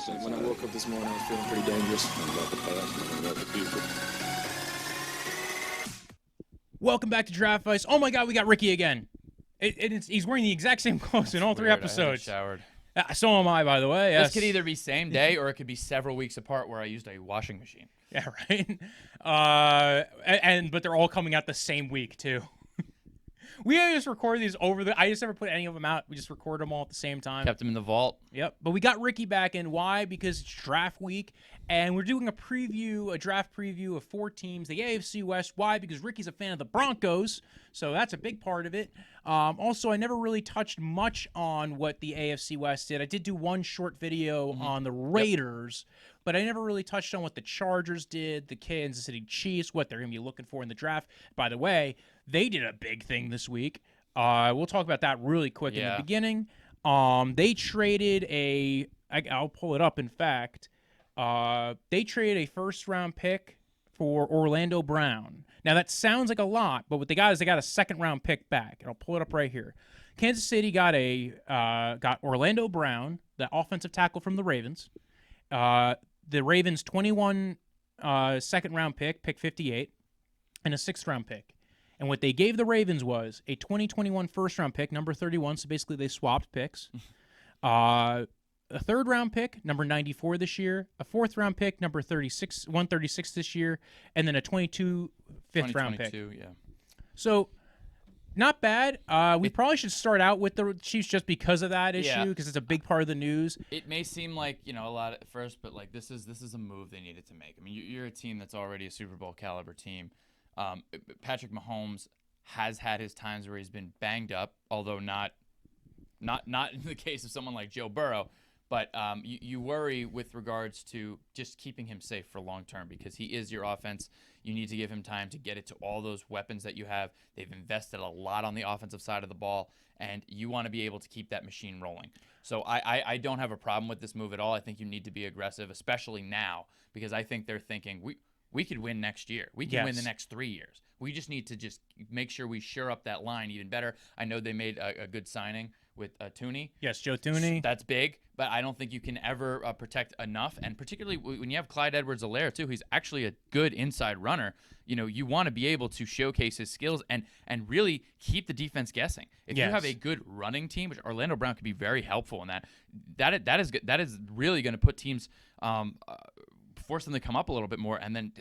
When I woke up this morning, I was feeling pretty dangerous. About the past and about the future. Welcome back to Draftvice. Oh my God, we got Ricky again. He's wearing the exact same clothes in all three episodes. I showered. So am I, by the way. Yes. This could either be same day or it could be several weeks apart where I used a washing machine. Yeah, right. But they're all coming out the same week too. We just record these I just never put any of them out. We just record them all at the same time. Kept them in the vault. Yep. But we got Ricky back in. Why? Because it's draft week, and we're doing a draft preview of 4 teams, the AFC West. Why? Because Ricky's a fan of the Broncos, so that's a big part of it. Also, I never really touched much on what the AFC West did. I did do one short video on the Raiders, but I never really touched on what the Chargers did, the Kansas City Chiefs, what they're going to be looking for in the draft. By the way, they did a big thing this week. We'll talk about that really quick in the beginning. They traded I'll pull it up, in fact. They traded a first-round pick for Orlando Brown. Now, that sounds like a lot, but what they got is they got a second-round pick back. And I'll pull it up right here. Kansas City got Orlando Brown, the offensive tackle from the Ravens. The Ravens' 21 second-round pick 58, and a sixth-round pick. And what they gave the Ravens was a 2021 first-round pick, number 31, so basically they swapped picks. A third-round pick, number 94 this year. A fourth-round pick, number 136 this year. And then a 22 fifth-round pick. Yeah. So, not bad. We probably should start out with the Chiefs just because of that issue, because it's a big part of the news. It may seem like, a lot at first, but like this is a move they needed to make. I mean, you're a team that's already a Super Bowl caliber team. Patrick Mahomes has had his times where he's been banged up, although not in the case of someone like Joe Burrow. But you worry with regards to just keeping him safe for long term because he is your offense. You need to give him time to get it to all those weapons that you have. They've invested a lot on the offensive side of the ball, and you want to be able to keep that machine rolling. So I don't have a problem with this move at all. I think you need to be aggressive, especially now, because I think they're thinking we could win next year. We can win the next 3 years. We just need to just make sure we shore up that line even better. I know they made a good signing with Tooney. Yes, Joe Tooney. That's big, but I don't think you can ever protect enough. And particularly when you have Clyde Edwards-Helaire too, he's actually a good inside runner. You want to be able to showcase his skills and really keep the defense guessing. If you have a good running team, which Orlando Brown could be very helpful in that is really going to put teams. Force them to come up a little bit more, and then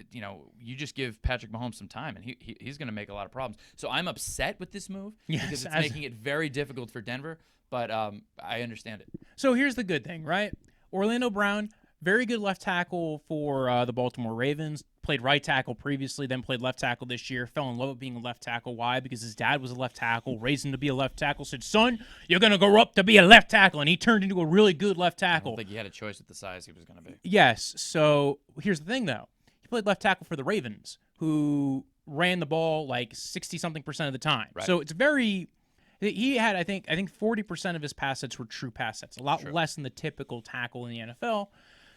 you just give Patrick Mahomes some time, and he's going to make a lot of problems. So I'm upset with this move because it's making it very difficult for Denver, but I understand it. So here's the good thing, right? Orlando Brown, very good left tackle for the Baltimore Ravens. Played right tackle previously, then played left tackle this year. Fell in love with being a left tackle. Why? Because his dad was a left tackle, raised him to be a left tackle, said, son, you're going to grow up to be a left tackle. And he turned into a really good left tackle. I don't think he had a choice with the size he was going to be. Yes. So here's the thing, though. He played left tackle for the Ravens, who ran the ball like 60-something% of the time. Right. So it's very... He had, I think 40% of his pass sets were true pass sets, a lot less than the typical tackle in the NFL.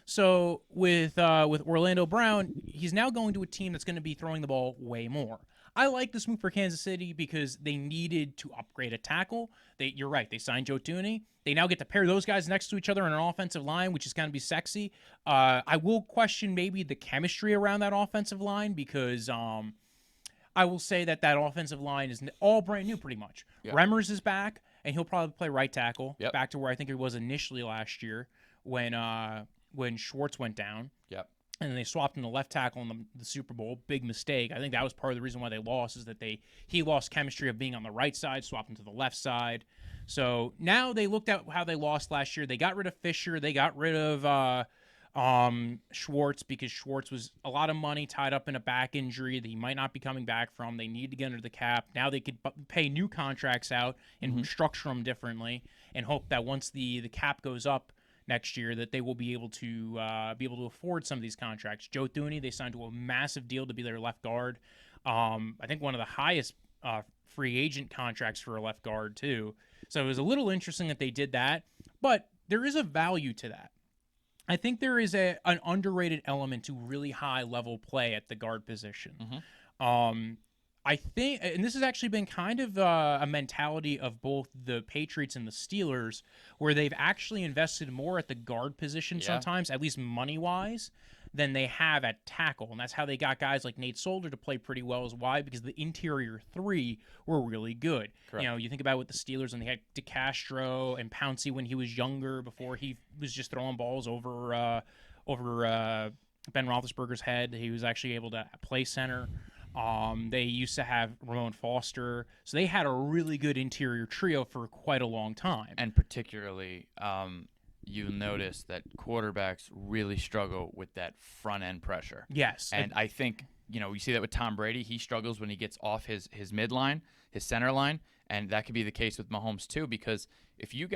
So with Orlando Brown, he's now going to a team that's going to be throwing the ball way more. I like this move for Kansas City because they needed to upgrade a tackle. You're right. They signed Joe Tooney. They now get to pair those guys next to each other in an offensive line, which is going to be sexy. I will question maybe the chemistry around that offensive line because I will say that offensive line is all brand new pretty much. Yep. Remmers is back, and he'll probably play right tackle, back to where I think he was initially last year when Schwartz went down. Yep. And then they swapped him to left tackle in the Super Bowl. Big mistake. I think that was part of the reason why they lost is that he lost chemistry of being on the right side, swapped him to the left side. So now they looked at how they lost last year. They got rid of Fisher. They got rid of Schwartz because Schwartz was a lot of money tied up in a back injury that he might not be coming back from. They need to get under the cap. Now they could pay new contracts out and structure them differently and hope that once the cap goes up next year that they will be able to afford some of these contracts. Joe Tooney, they signed to a massive deal to be their left guard. I think one of the highest free agent contracts for a left guard too. So it was a little interesting that they did that, but there is a value to that. I think there is an underrated element to really high level play at the guard position. I think, and this has actually been kind of a mentality of both the Patriots and the Steelers, where they've actually invested more at the guard position sometimes, at least money-wise, than they have at tackle. And that's how they got guys like Nate Solder to play pretty well. Is why? Because the interior three were really good. Correct. You know, you think about it with the Steelers, and they had DeCastro and Pouncey when he was younger, before he was just throwing balls over Ben Roethlisberger's head. He was actually able to play center. They used to have Ramon Foster, so they had a really good interior trio for quite a long time. And particularly, you'll notice that quarterbacks really struggle with that front end pressure. Yes, and I think you see that with Tom Brady. He struggles when he gets off his midline, his center line, and that could be the case with Mahomes too. Because if you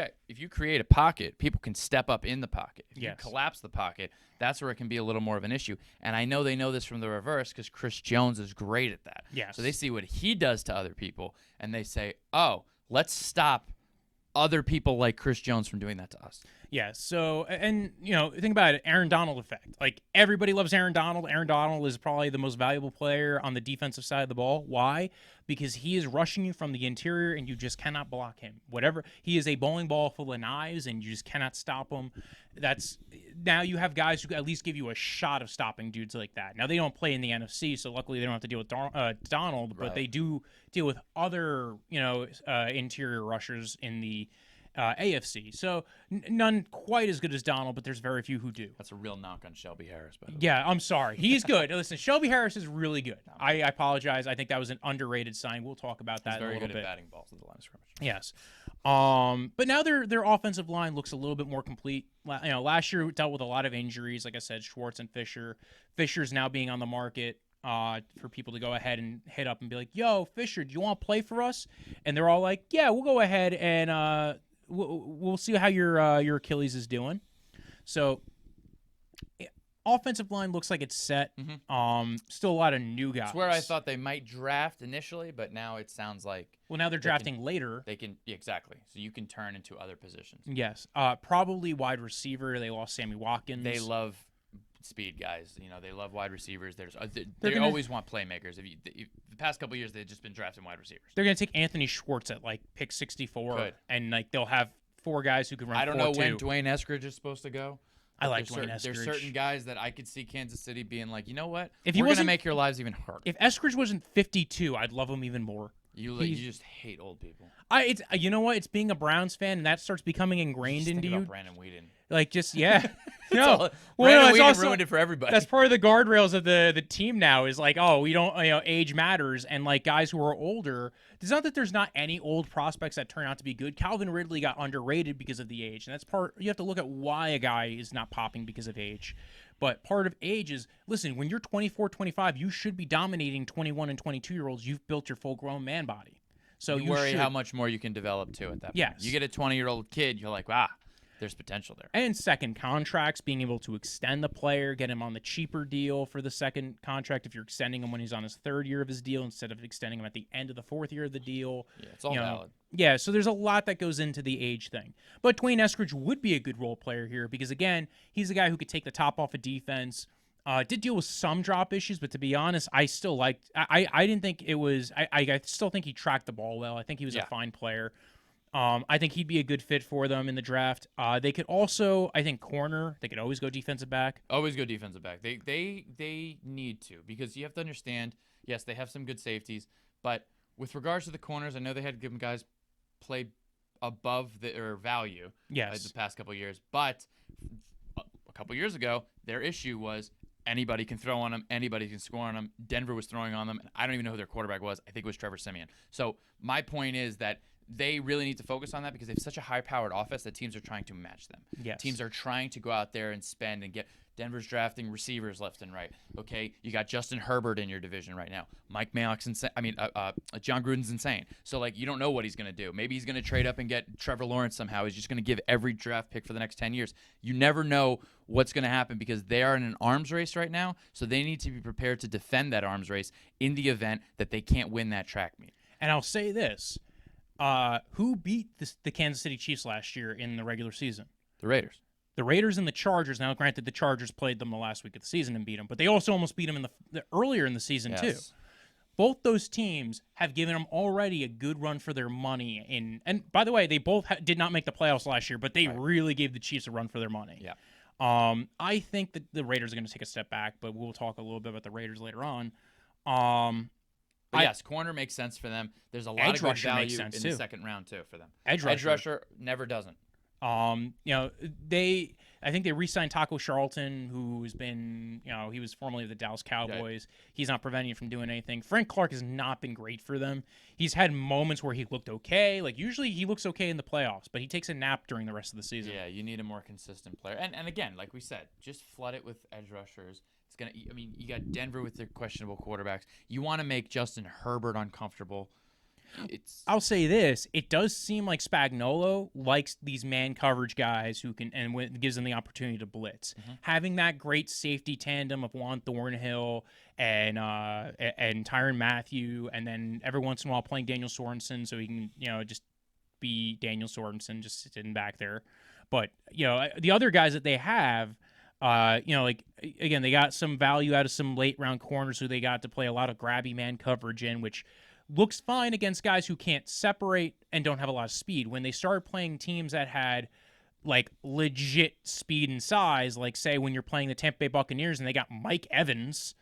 create a pocket, people can step up in the pocket. If you collapse the pocket, that's where it can be a little more of an issue. And I know they know this from the reverse because Chris Jones is great at that. Yes. So they see what he does to other people, and they say, "Oh, let's stop other people like Chris Jones from doing that to us." Yeah, so, and, think about it, Aaron Donald effect. Like, everybody loves Aaron Donald. Aaron Donald is probably the most valuable player on the defensive side of the ball. Why? Because he is rushing you from the interior, and you just cannot block him. Whatever. He is a bowling ball full of knives, and you just cannot stop him. Now you have guys who at least give you a shot of stopping dudes like that. Now, they don't play in the NFC, so luckily they don't have to deal with Donald, but they do deal with other, interior rushers in the AFC. So none quite as good as Donald, but there's very few who do. That's a real knock on Shelby Harris, by the way. Yeah, I'm sorry. He's good. Listen, Shelby Harris is really good. I apologize. I think that was an underrated sign. We'll talk about that in a little bit. He's very good at batting balls at the line of scrimmage. Yes. But now their offensive line looks a little bit more complete. Last year dealt with a lot of injuries. Like I said, Schwartz and Fisher. Fisher's now being on the market for people to go ahead and hit up and be like, "Yo, Fisher, do you want to play for us?" And they're all like, "Yeah, we'll go ahead and we'll see how your Achilles is doing." So, offensive line looks like it's set. Still a lot of new guys. It's where I thought they might draft initially, but now it sounds like now they're drafting later. They can exactly. So you can turn into other positions. Yes, probably wide receiver. They lost Sammy Watkins. They love speed guys. They love wide receivers. They always want playmakers. The past couple of years, they've just been drafting wide receivers. They're going to take Anthony Schwartz at like pick 64, and they'll have 4 guys who can run. I don't know when Dwayne Eskridge is supposed to go. I like Dwayne Eskridge. There's certain guys that I could see Kansas City being like, you know what? If we're going to make your lives even harder. If Eskridge wasn't 52, I'd love him even more. You just hate old people. You know what? It's being a Browns fan, and that starts becoming ingrained into you. Brandon Weeden. Like, just, yeah. Brandon Weeden ruined it for everybody. That's part of the guardrails of the team now is like, oh, we don't, age matters. And like guys who are older, it's not that there's not any old prospects that turn out to be good. Calvin Ridley got underrated because of the age. And that's you have to look at why a guy is not popping because of age. But part of age is, listen, when you're 24, 25, you should be dominating 21 and 22-year-olds. You've built your full-grown man body. So you worry how much more you can develop too at that point. Yes. You get a 20-year-old kid, you're like, there's potential there. And second contracts, being able to extend the player, get him on the cheaper deal for the second contract if you're extending him when he's on his 3rd year of his deal instead of extending him at the end of the 4th year of the deal. Yeah, it's all valid. Yeah, so there's a lot that goes into the age thing. But Dwayne Eskridge would be a good role player here because, again, he's a guy who could take the top off of defense. Did deal with some drop issues, but to be honest, I still liked. I didn't think it was. I still think he tracked the ball well. I think he was a fine player. I think he'd be a good fit for them in the draft. They could also, I think, corner. They could always go defensive back. Always go defensive back. They need to because you have to understand. Yes, they have some good safeties, but with regards to the corners, I know they had given guys play above their value. Yes, the past couple of years, but a couple years ago, their issue was. Anybody can throw on them. Anybody can score on them. Denver was throwing on them. And I don't even know who their quarterback was. I think it was Trevor Siemian. So my point is that they really need to focus on that because they have such a high-powered offense that teams are trying to match them. Yes. Teams are trying to go out there and spend and get – Denver's drafting receivers left and right. Okay, you got Justin Herbert in your division right now. Mike Mayock's insane. John Gruden's insane. So, you don't know what he's going to do. Maybe he's going to trade up and get Trevor Lawrence somehow. He's just going to give every draft pick for the next 10 years. You never know what's going to happen because they are in an arms race right now, so they need to be prepared to defend that arms race in the event that they can't win that track meet. And I'll say this. Who beat the Kansas City Chiefs last year in the regular season? The Raiders. The Raiders and the Chargers. Now, granted, the Chargers played them the last week of the season and beat them, but they also almost beat them earlier in the season too. both those teams have given them already a good run for their money. And by the way, they both did not make the playoffs last year, but they really gave the Chiefs a run for their money. Yeah. I think that the Raiders are going to take a step back, but we'll talk a little bit about the Raiders later on. But yes, corner makes sense for them. There's a lot of good value in the second round too for them. Edge rusher never doesn't. I think they re-signed Taco Charlton, who's been, he was formerly of the Dallas Cowboys. Right. He's not preventing you from doing anything. Frank Clark has not been great for them. He's had moments where he looked okay. Like, usually he looks okay in the playoffs, but he takes a nap during the rest of the season. Yeah, you need a more consistent player. And again, like we said, just flood it with edge rushers. It's gonna. I mean, you got Denver with their questionable quarterbacks. You want to make Justin Herbert uncomfortable. I'll say this: it does seem like Spagnuolo likes these man coverage guys who can, and gives them the opportunity to blitz. Mm-hmm. Having that great safety tandem of Juan Thornhill and Tyrann Mathieu, and then every once in a while playing Daniel Sorensen, so he can just be Daniel Sorensen, just sitting back there. But the other guys that they have. Like again, they got some value out of some late round corners who they got to play a lot of grabby man coverage in, which looks fine against guys who can't separate and don't have a lot of speed. When they started playing teams that had like legit speed and size, like say when you're playing the Tampa Bay Buccaneers and they got Mike Evans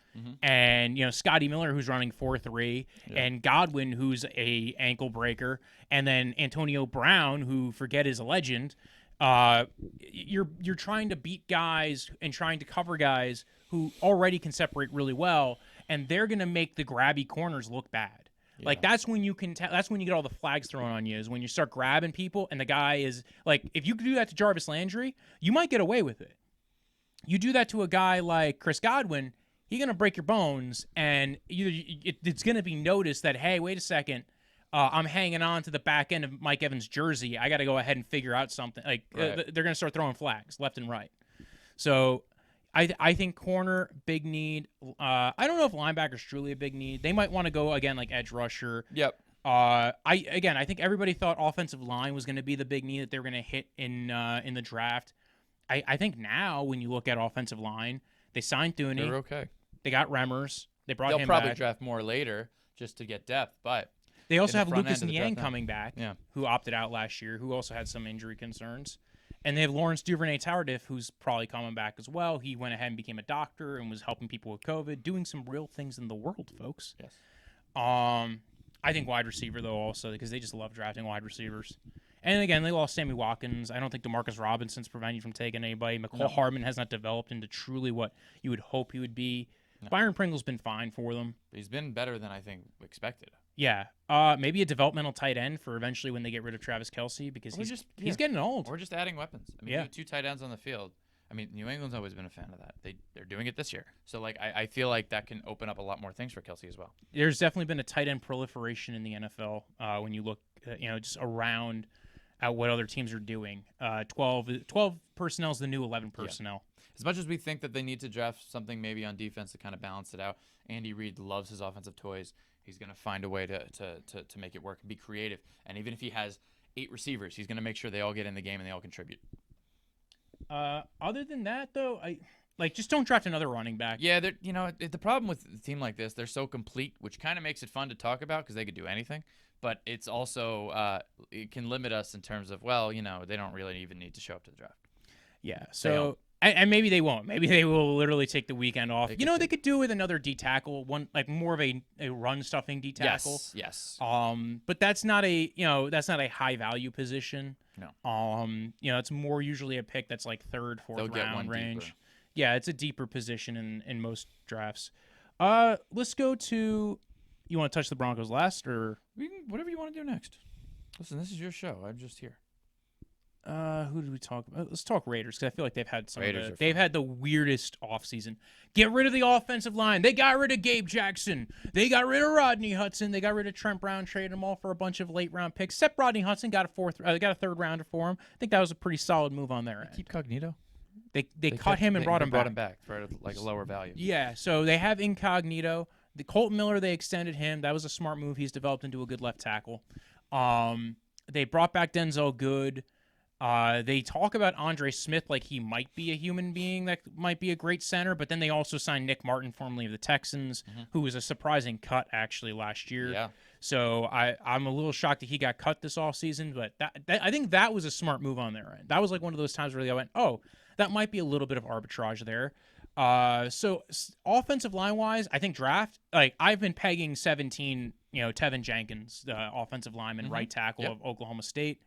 and Scotty Miller who's running 4.3 and Godwin who's a ankle breaker, and then Antonio Brown who is a legend. You're trying to beat guys and trying to cover guys who already can separate really well, and they're going to make the grabby corners look bad. Yeah. Like that's when you can that's when you get all the flags thrown on you, is when you start grabbing people and the guy is like, if you do that to Jarvis Landry, you might get away with it. You do that to a guy like Chris Godwin, he's going to break your bones, and it's going to be noticed that, hey, wait a second, I'm hanging on to the back end of Mike Evans' jersey. I got to go ahead and figure out something. Like they're going to start throwing flags left and right. So I think corner, big need. I don't know if linebacker's truly a big need. They might want to go again like edge rusher. Yep. I think everybody thought offensive line was going to be the big need that they were going to hit in the draft. I think now when you look at offensive line, they signed Thuney. They're okay. They got Remmers. They'll probably back. Draft more later just to get depth, but. They also have Lucas Niang coming back, who opted out last year, who also had some injury concerns. And they have Lawrence Duvernay-Tardif, who's probably coming back as well. He went ahead and became a doctor and was helping people with COVID, doing some real things in the world, folks. Yes. I think wide receiver, though, also, because they just love drafting wide receivers. And again, they lost Sammy Watkins. I don't think DeMarcus Robinson's preventing you from taking anybody. McCall Hardman has not developed into truly what you would hope he would be. No. Byron Pringle's been fine for them. He's been better than I think expected. Yeah, maybe a developmental tight end for eventually when they get rid of Travis Kelce, because he's getting old. Or just adding weapons. I mean, two tight ends on the field. I mean, New England's always been a fan of that. They're doing it this year. So, like, I feel like that can open up a lot more things for Kelce as well. There's definitely been a tight end proliferation in the NFL when you look, just around at what other teams are doing. 12 personnel is the new 11 personnel. Yeah. As much as we think that they need to draft something maybe on defense to kind of balance it out, Andy Reid loves his offensive toys. He's going to find a way to make it work and be creative. And even if he has 8 receivers, he's going to make sure they all get in the game and they all contribute. Other than that, though, just don't draft another running back. Yeah, the problem with a team like this, they're so complete, which kind of makes it fun to talk about because they could do anything. But it's also it can limit us in terms of, they don't really even need to show up to the draft. Yeah, so... And maybe they won't. Maybe they will literally take the weekend off. They could do with another D tackle, one like more of a run stuffing D tackle. Yes. But that's not a high value position. No. It's more usually a pick that's like third, fourth round range. Deeper. Yeah, it's a deeper position in most drafts. Let's go to. You want to touch the Broncos last, or whatever you want to do next? Listen, this is your show. I'm just here. Who did we talk about? Let's talk Raiders, because I feel like they've had they've had the weirdest offseason. Get rid of the offensive line. They got rid of Gabe Jackson. They got rid of Rodney Hudson. They got rid of Trent Brown, traded them all for a bunch of late round picks. Except Rodney Hudson got a third rounder for him. I think that was a pretty solid move on their end. Keep Cognito. They cut him and brought him back for like a lower value. Yeah, so they have Incognito. The Colton Miller, they extended him. That was a smart move. He's developed into a good left tackle. They brought back Denzel Good. They talk about Andre Smith like he might be a human being that might be a great center, but then they also signed Nick Martin, formerly of the Texans, who was a surprising cut actually last year. Yeah. So I'm a little shocked that he got cut this offseason, but that I think that was a smart move on their end. That was like one of those times where I went, oh, that might be a little bit of arbitrage there. So offensive line wise, I think draft, like I've been pegging 17, Tevin Jenkins, the offensive lineman, right tackle of Oklahoma State,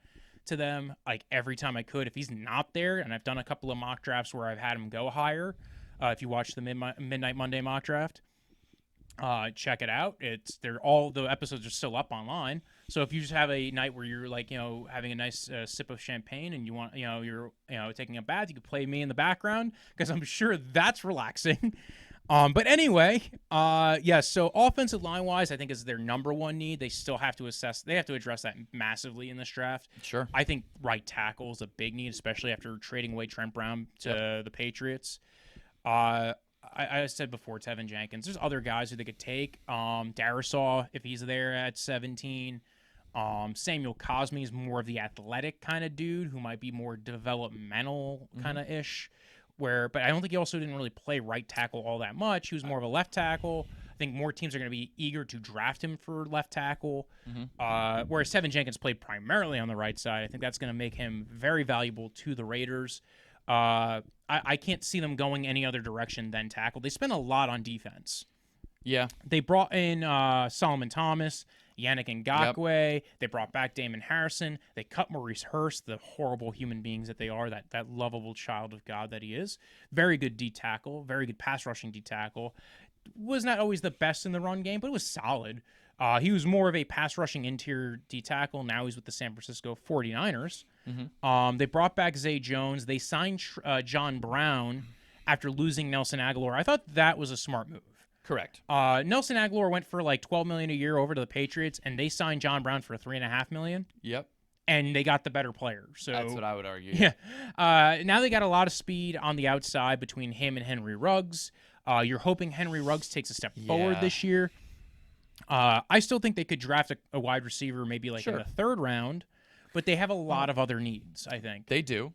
to them like every time I could. If he's not there, and I've done a couple of mock drafts where I've had him go higher. If you watch the Midnight Monday mock draft, check it out. All the episodes are still up online. So if you just have a night where you're like, having a nice sip of champagne and you want, you're taking a bath, you could play me in the background because I'm sure that's relaxing. But anyway, so offensive line wise, I think is their number one need. They still have to address that massively in this draft. Sure. I think right tackle is a big need, especially after trading away Trent Brown to the Patriots. I said before, Tevin Jenkins. There's other guys who they could take. Darisaw, if he's there at 17. Samuel Cosme is more of the athletic kind of dude who might be more developmental kind of ish. But I don't think he also didn't really play right tackle all that much. He was more of a left tackle. I think more teams are going to be eager to draft him for left tackle. Whereas Tevin Jenkins played primarily on the right side. I think that's going to make him very valuable to the Raiders. I can't see them going any other direction than tackle. They spent a lot on defense. Yeah. They brought in Solomon Thomas, Yannick Ngakoue. They brought back Damon Harrison. They cut Maurice Hurst, the horrible human beings that they are, that lovable child of God that he is. Very good D tackle, very good pass rushing D tackle. Was not always the best in the run game, but it was solid. He was more of a pass rushing interior D tackle. Now he's with the San Francisco 49ers. They brought back Zay Jones. They signed John Brown after losing Nelson Aguilar. I thought that was a smart move. Correct. Nelson Aguilar went for like $12 million a year over to the Patriots, and they signed John Brown for $3.5 million. Yep. And they got the better player. So that's what I would argue. Yeah. Now they got a lot of speed on the outside between him and Henry Ruggs. You're hoping Henry Ruggs takes a step forward this year. I still think they could draft a wide receiver maybe like in the third round, but they have a lot of other needs, I think. They do.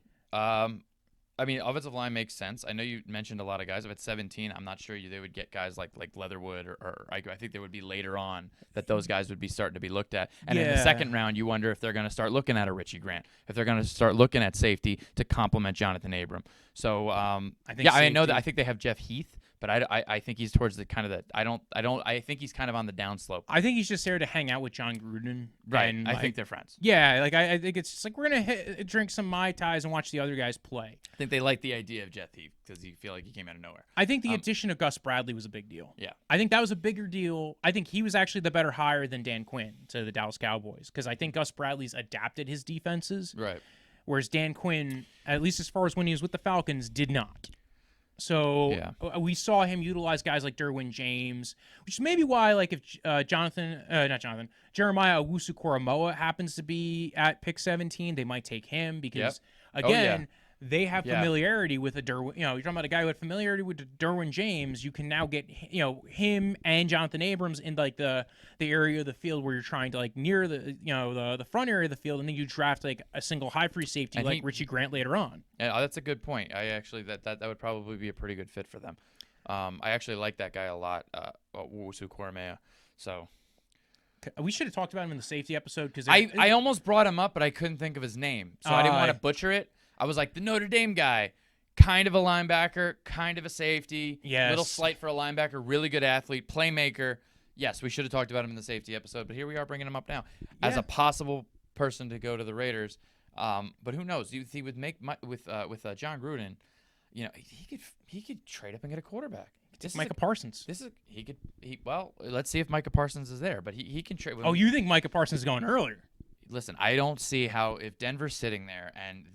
I mean, offensive line makes sense. I know you mentioned a lot of guys. If it's 17, I'm not sure they would get guys like Leatherwood or I think there would be later on that those guys would be starting to be looked at. And in the second round, you wonder if they're going to start looking at a Richie Grant, if they're going to start looking at safety to complement Jonathan Abram. So I know that I think they have Jeff Heath. But I think he's towards the kind of the I think he's kind of on the downslope. I think he's just there to hang out with John Gruden. Right. And, I think they're friends. Yeah, like I think it's just like we're gonna drink some Mai Tais and watch the other guys play. I think they like the idea of Jeff Heath because you feel like he came out of nowhere. I think the addition of Gus Bradley was a big deal. Yeah. I think that was a bigger deal. I think he was actually the better hire than Dan Quinn to the Dallas Cowboys because I think Gus Bradley's adapted his defenses. Right. Whereas Dan Quinn, at least as far as when he was with the Falcons, did not. So we saw him utilize guys like Derwin James, which is maybe why, like, if Jeremiah Owusu-Koramoah happens to be at pick 17, they might take him because, again, they have familiarity with a Derwin. You're talking about a guy who had familiarity with Derwin James. You can now get him and Jonathan Abrams in like the area of the field where you're trying to like near the the front area of the field, and then you draft like a single high free safety like Richie Grant later on. Yeah, that's a good point. I actually that would probably be a pretty good fit for them. I actually like that guy a lot, Owusu-Koramoah. So. We should have talked about him in the safety episode because I almost brought him up, but I couldn't think of his name, so I didn't want to butcher it. I was like, the Notre Dame guy, kind of a linebacker, kind of a safety, little slight for a linebacker, really good athlete, playmaker. Yes, we should have talked about him in the safety episode, but here we are bringing him up now as a possible person to go to the Raiders. But who knows? He would make with John Gruden, he could trade up and get a quarterback. This Micah Parsons. Let's see if Micah Parsons is there, but he can trade. You think Micah Parsons is going earlier? Listen, I don't see how if Denver's sitting there and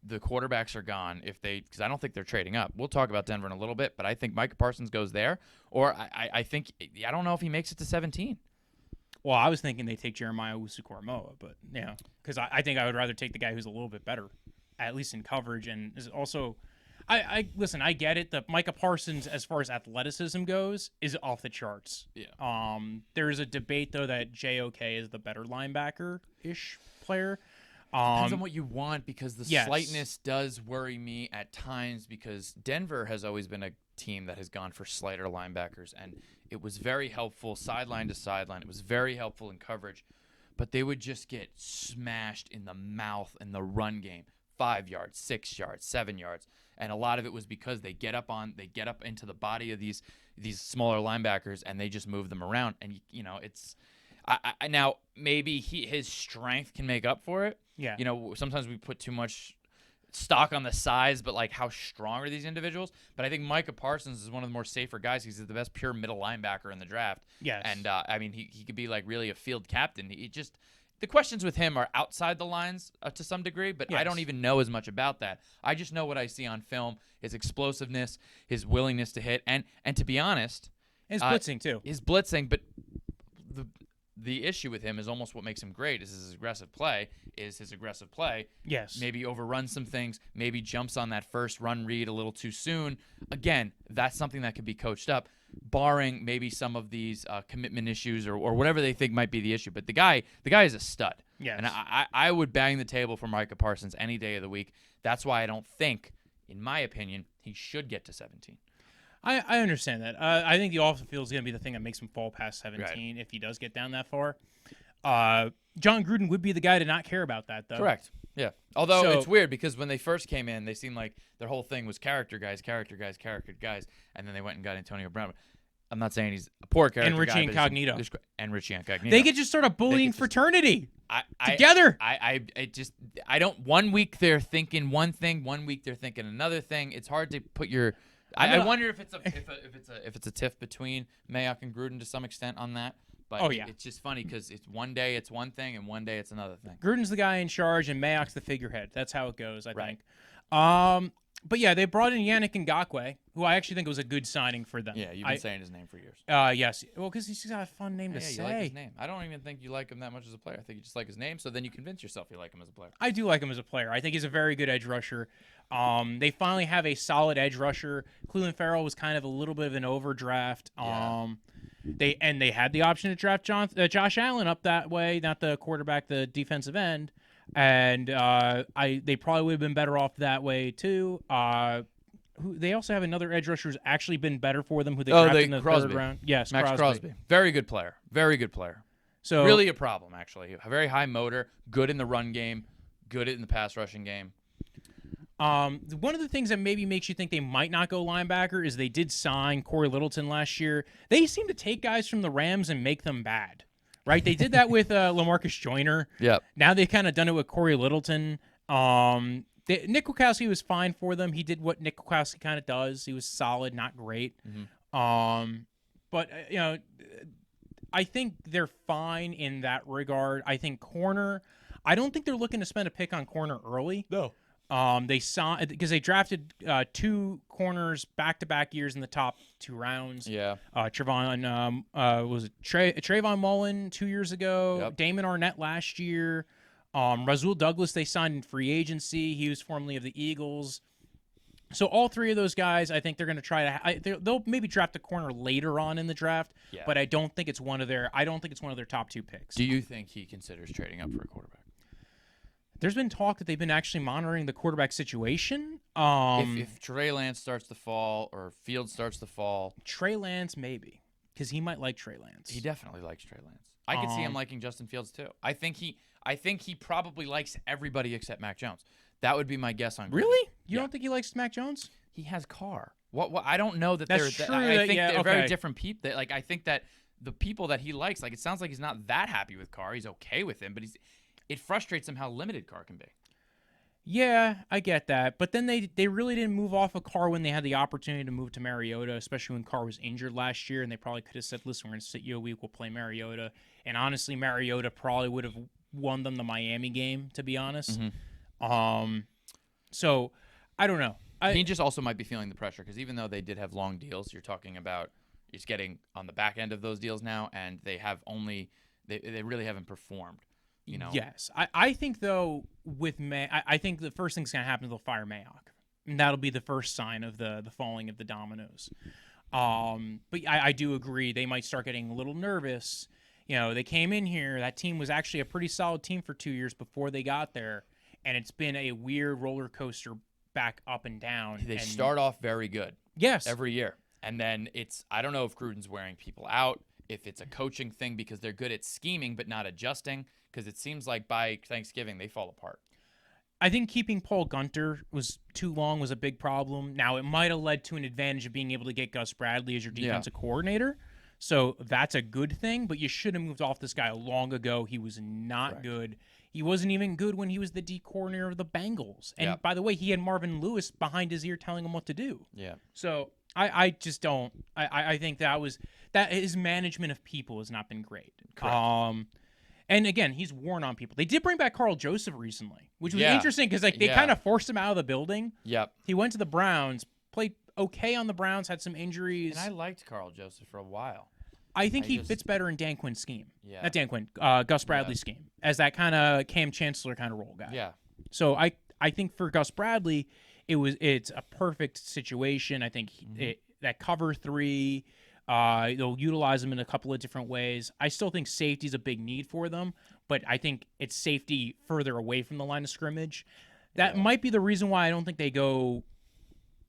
the quarterbacks are gone because I don't think they're trading up. We'll talk about Denver in a little bit, but I think Micah Parsons goes there, or I don't know if he makes it to 17. Well, I was thinking they take Jeremiah Owusu-Koramoah, but because I think I would rather take the guy who's a little bit better, at least in coverage, and is also. Listen, I get it. The Micah Parsons, as far as athleticism goes, is off the charts. Yeah. There's a debate though that JOK is the better linebacker-ish player. Depends on what you want, because the Yes. slightness does worry me at times, because Denver has always been a team that has gone for slighter linebackers, and it was very helpful sideline to sideline. It was very helpful in coverage, but they would just get smashed in the mouth in the run game, 5 yards, 6 yards, 7 yards, and a lot of it was because they get up into the body of these smaller linebackers and they just move them around, and it's. Now maybe his strength can make up for it. Yeah. Sometimes we put too much stock on the size, but like how strong are these individuals? But I think Micah Parsons is one of the more safer guys. He's the best pure middle linebacker in the draft. Yes. And he could be like really a field captain. The questions with him are outside the lines to some degree, but I don't even know as much about that. I just know what I see on film: his explosiveness, his willingness to hit, and to be honest, his blitzing too. His blitzing, but the issue with him is almost what makes him great is his aggressive play. Yes. Maybe overruns some things, maybe jumps on that first run read a little too soon. Again, that's something that could be coached up, barring maybe some of these commitment issues or whatever they think might be the issue. But the guy is a stud. Yes. And I would bang the table for Micah Parsons any day of the week. That's why I don't think, in my opinion, he should get to 17. I understand that. I think the off the field is going to be the thing that makes him fall past 17 if he does get down that far. John Gruden would be the guy to not care about that, though. Correct. Yeah. Although it's weird because when they first came in, they seemed like their whole thing was character guys, and then they went and got Antonio Brown. I'm not saying he's a poor character And Richie guy, Incognito. and Richie Incognito. They could just start a bullying fraternity together. I don't. 1 week they're thinking one thing, 1 week they're thinking another thing. It's hard to put your. I wonder if it's a tiff between Mayock and Gruden to some extent on that. But it's just funny because it's one day it's one thing and one day it's another thing. Gruden's the guy in charge and Mayock's the figurehead. That's how it goes, I think. But yeah, they brought in Yannick Ngakoue, who I actually think was a good signing for them. Yeah, you've been saying his name for years. Yes. Well, because he's got a fun name to say. You like his name. I don't even think you like him that much as a player. I think you just like his name, so then you convince yourself you like him as a player. I do like him as a player. I think he's a very good edge rusher. They finally have a solid edge rusher. Cleveland Farrell was kind of a little bit of an overdraft. They had the option to draft Josh Allen up that way, not the quarterback, the defensive end. And they probably would have been better off that way too. They also have another edge rusher who's actually been better for them, who they drafted in the third round. Yes, Max Crosby. Very good player. Very good player. So really a problem, actually. A very high motor, good in the run game, good in the pass rushing game. One of the things that maybe makes you think they might not go linebacker is they did sign Corey Littleton last year. They seem to take guys from the Rams and make them bad. Right? They did that with LaMarcus Joyner. Yep. Now they've kind of done it with Corey Littleton. Nick Kwiatkowski was fine for them. He did what Nick Kwiatkowski kind of does. He was solid, not great. But I think they're fine in that regard. I think corner. I don't think they're looking to spend a pick on corner early. No. They saw because they drafted 2 corners back-to-back years in the top 2 rounds. Yeah. Trayvon Mullen 2 years ago. Yep. Damon Arnett last year. Rasul Douglas they signed in free agency. He was formerly of the Eagles. So all 3 of those guys, I think they're going to try to. They'll maybe draft a corner later on in the draft, but I don't think it's one of their. I don't think it's one of their top 2 picks. Do you think he considers trading up for a quarterback? There's been talk that they've been actually monitoring the quarterback situation. If Trey Lance starts to fall or Fields starts to fall, Trey Lance maybe, because he might like Trey Lance. He definitely likes Trey Lance. I could see him liking Justin Fields too. I think he probably likes everybody except Mac Jones. That would be my guess on. Really? You don't think he likes Mac Jones? He has Carr. What? I don't know that That's they're. true. I think they're very okay. different people. I think that the people that he likes, it sounds like he's not that happy with Carr. He's okay with him, but it frustrates him how limited Carr can be. Yeah, I get that. But then they really didn't move off of Carr when they had the opportunity to move to Mariota, especially when Carr was injured last year, and they probably could have said, listen, we're going to sit you a week, we'll play Mariota. And honestly, Mariota probably would have won them the Miami game, to be honest. So, I don't know. He just also might be feeling the pressure, because even though they did have long deals, you're talking about he's getting on the back end of those deals now, and they have only they really haven't performed. Yes. I think, though, with I think the first thing's going to happen is they'll fire Mayock. And that'll be the first sign of the falling of the dominoes. But I do agree. They might start getting a little nervous. They came in here. That team was actually a pretty solid team for 2 years before they got there, and it's been a weird roller coaster back up and down. They start off very good. Yes. Every year. And then I don't know if Gruden's wearing people out, if it's a coaching thing because they're good at scheming but not adjusting, because it seems like by Thanksgiving they fall apart. I think keeping Paul Gunter was too long was a big problem. Now, it might have led to an advantage of being able to get Gus Bradley as your defensive coordinator. So that's a good thing, but you should have moved off this guy long ago. He was not good. He wasn't even good when he was the D coordinator of the Bengals. And by the way, he had Marvin Lewis behind his ear telling him what to do. Yeah. So I just don't. I think that his management of people has not been great. Correct. And again, he's worn on people. They did bring back Carl Joseph recently, which was interesting because they kind of forced him out of the building. Yep. He went to the Browns, played okay on the Browns, had some injuries. And I liked Carl Joseph for a while. I think he fits better in Dan Quinn's scheme. Yeah. Not Dan Quinn, Gus Bradley's scheme, as that kind of Cam Chancellor kind of role guy. Yeah. So I think for Gus Bradley, it's a perfect situation. I think that cover 3, they'll utilize him in a couple of different ways. I still think safety's a big need for them, but I think it's safety further away from the line of scrimmage. That might be the reason why I don't think they go.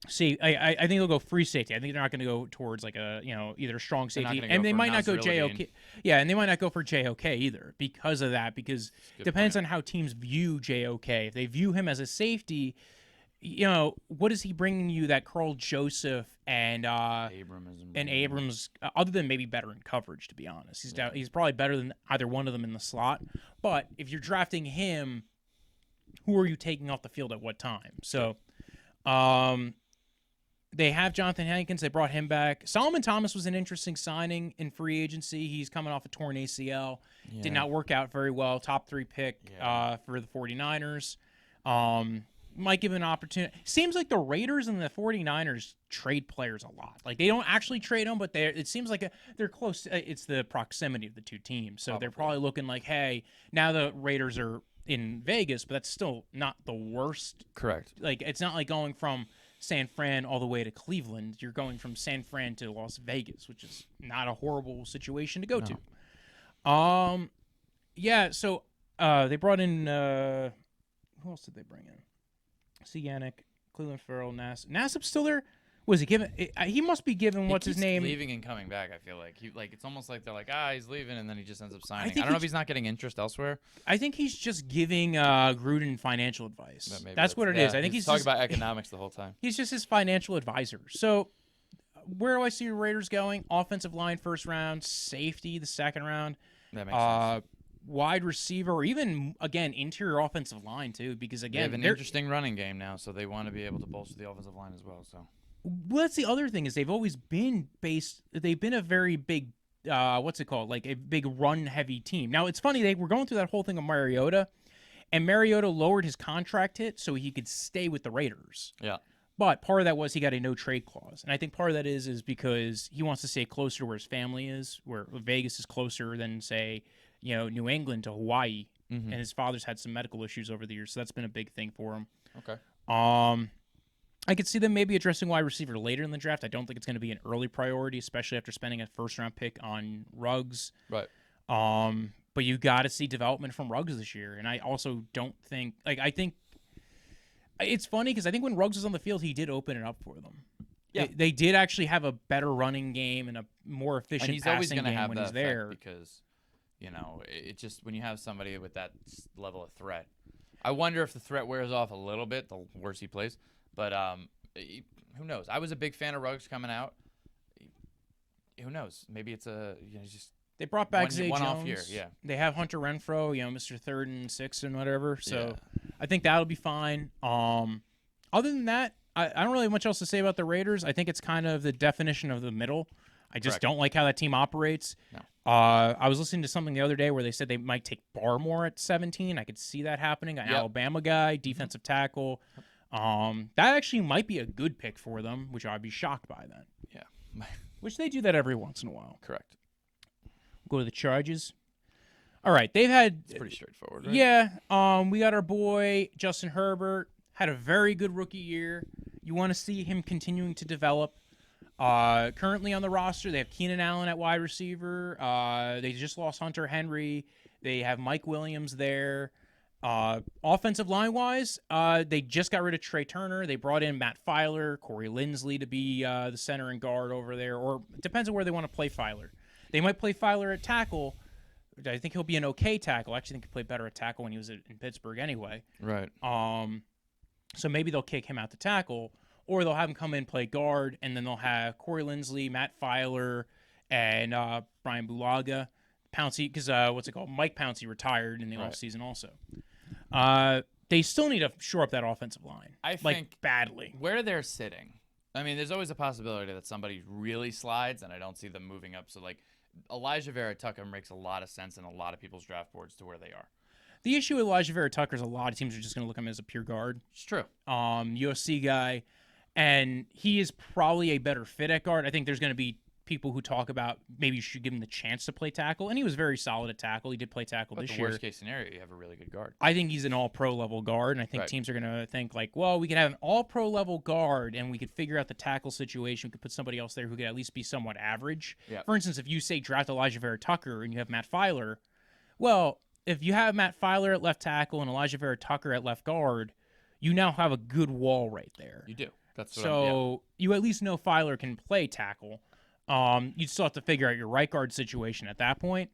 See, I think they'll go free safety. I think they're not going to go towards like a either strong safety, and they might not go JOK. Yeah, and they might not go for JOK either because of that. Because it depends on how teams view JOK. If they view him as a safety, what is he bringing you that Carl Joseph and Abrams, other than maybe better in coverage? To be honest, he's probably better than either one of them in the slot. But if you're drafting him, who are you taking off the field at what time? So. They have Jonathan Hankins. They brought him back. Solomon Thomas was an interesting signing in free agency. He's coming off a torn ACL. Yeah. Did not work out very well. Top 3 pick for the 49ers. Might give an opportunity. Seems like the Raiders and the 49ers trade players a lot. Like, they don't actually trade them, but it seems like they're close. It's the proximity of the two teams. So they're probably looking like, hey, now the Raiders are in Vegas, but that's still not the worst. Correct. Like, it's not like going from San Fran all the way to Cleveland. You're going from San Fran to Las Vegas, which is not a horrible situation to go to. So they brought in who else did they bring in? Yannick, Cleveland Farrell, Nassib's still there? Was he given? He must be given what's his name? Leaving and coming back. I feel like it's almost like they're like he's leaving and then he just ends up signing. I don't know if he's not getting interest elsewhere. I think he's just giving Gruden financial advice. That's what it is. I think he's talking about economics the whole time. He's just his financial advisor. So where do I see the Raiders going? Offensive line 1st round, safety the 2nd round. That makes sense. Wide receiver, or even again interior offensive line too, because again they have an interesting running game now, so they want to be able to bolster the offensive line as well. So. Well, that's the other thing is they've always been they've been a very big, what's it called? Like a big run-heavy team. Now, it's funny, they were going through that whole thing of Mariota, and Mariota lowered his contract hit so he could stay with the Raiders. Yeah. But part of that was he got a no-trade clause. And I think part of that is because he wants to stay closer to where his family is, where Vegas is closer than, say, New England to Hawaii. Mm-hmm. And his father's had some medical issues over the years, so that's been a big thing for him. Okay. I could see them maybe addressing wide receiver later in the draft. I don't think it's going to be an early priority, especially after spending a 1st-round pick on Ruggs. Right. But you got to see development from Ruggs this year. And I also don't think – I think it's funny because I think when Ruggs was on the field, he did open it up for them. Yeah. They did actually have a better running game and a more efficient passing game when he's there. Because, it just – when you have somebody with that level of threat. I wonder if the threat wears off a little bit the worse he plays. But who knows? I was a big fan of Ruggs coming out. Who knows? Maybe it's just they brought back Zay Jones. Off year. Yeah. They have Hunter Renfrow, Mr. 3rd and 6th and whatever. So I think that'll be fine. Other than that, I don't really have much else to say about the Raiders. I think it's kind of the definition of the middle. I just don't like how that team operates. No. I was listening to something the other day where they said they might take Barmore at 17. I could see that happening. An Alabama guy, defensive tackle. That actually might be a good pick for them, which I'd be shocked by then. Yeah. Which they do that every once in a while. Correct. Go to the Chargers. All right. They've had... It's pretty straightforward, right? Yeah. We got our boy, Justin Herbert. Had a very good rookie year. You want to see him continuing to develop. Currently on the roster, they have Keenan Allen at wide receiver. They just lost Hunter Henry. They have Mike Williams there. Offensive line-wise, they just got rid of Trey Turner. They brought in Matt Filer, Corey Linsley to be the center and guard over there, or it depends on where they want to play Filer. They might play Filer at tackle. I think he'll be an okay tackle. I actually think he played better at tackle when he was in Pittsburgh anyway. Right. So maybe they'll kick him out to tackle, or they'll have him come in play guard, and then they'll have Corey Linsley, Matt Filer, and Brian Bulaga. Pouncey, because Mike Pouncey retired in the offseason also. They still need to shore up that offensive line. I think badly. Where they're sitting, I mean, there's always a possibility that somebody really slides, and I don't see them moving up. So, Elijah Vera Tucker makes a lot of sense in a lot of people's draft boards to where they are. The issue with Elijah Vera Tucker is a lot of teams are just going to look at him as a pure guard. It's true. USC guy, and he is probably a better fit at guard. I think there's going to be people who talk about maybe you should give him the chance to play tackle, and he was very solid at tackle. He did play tackle this year. Worst case scenario, you have a really good guard. I think he's an all-pro level guard, and I think teams are going to think we could have an all-pro level guard, and we could figure out the tackle situation. We could put somebody else there who could at least be somewhat average. Yeah. For instance, if you say draft Elijah Vera Tucker and you have Matt Filer, well, if you have Matt Filer at left tackle and Elijah Vera Tucker at left guard, you now have a good wall right there. You do. That's you at least know Filer can play tackle. You'd still have to figure out your right guard situation at that point.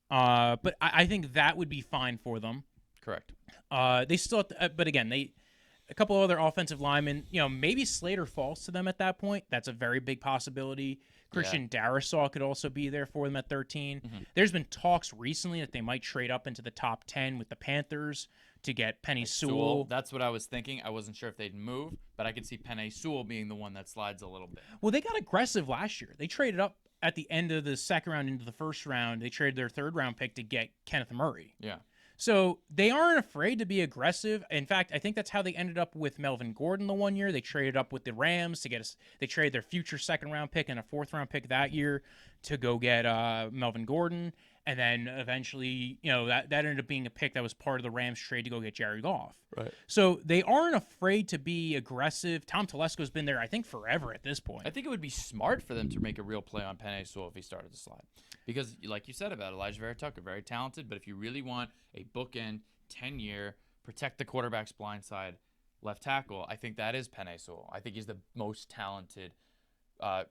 But I think that would be fine for them. Correct. They still have to, but again, a couple of other offensive linemen, maybe Slater falls to them at that point. That's a very big possibility. Christian Darrisaw could also be there for them at 13. Mm-hmm. There's been talks recently that they might trade up into the top 10 with the Panthers to get Penei Sewell. That's what I was thinking. I wasn't sure if they'd move, but I could see Penei Sewell being the one that slides a little bit. Well, they got aggressive last year. They traded up at the end of the second round into the first round. They traded their third-round pick to get Kenneth Murray. Yeah. So they aren't afraid to be aggressive. In fact, I think that's how they ended up with Melvin Gordon the one year. They traded up with the Rams to get they traded their future second-round pick and a fourth-round pick that year to go get Melvin Gordon. And then eventually, that ended up being a pick that was part of the Rams trade to go get Jared Goff. Right. So they aren't afraid to be aggressive. Tom Telesco's been there, I think, forever at this point. I think it would be smart for them to make a real play on Penei Sewell if he started to slide. Because, like you said about Elijah Vera Tucker, very talented, but if you really want a bookend, 10-year, protect the quarterback's blind side left tackle, I think that is Penei Sewell. I think he's the most talented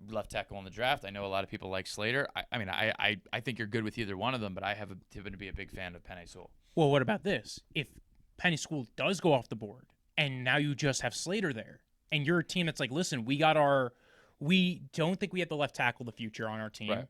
left tackle in the draft. I know a lot of people like Slater. I think you're good with either one of them, but I happen to be a big fan of Penei Sewell. Well, what about this? If Penei Sewell does go off the board, and now you just have Slater there, and you're a team that's like, listen, we don't think we have the left tackle of the future on our team. Right.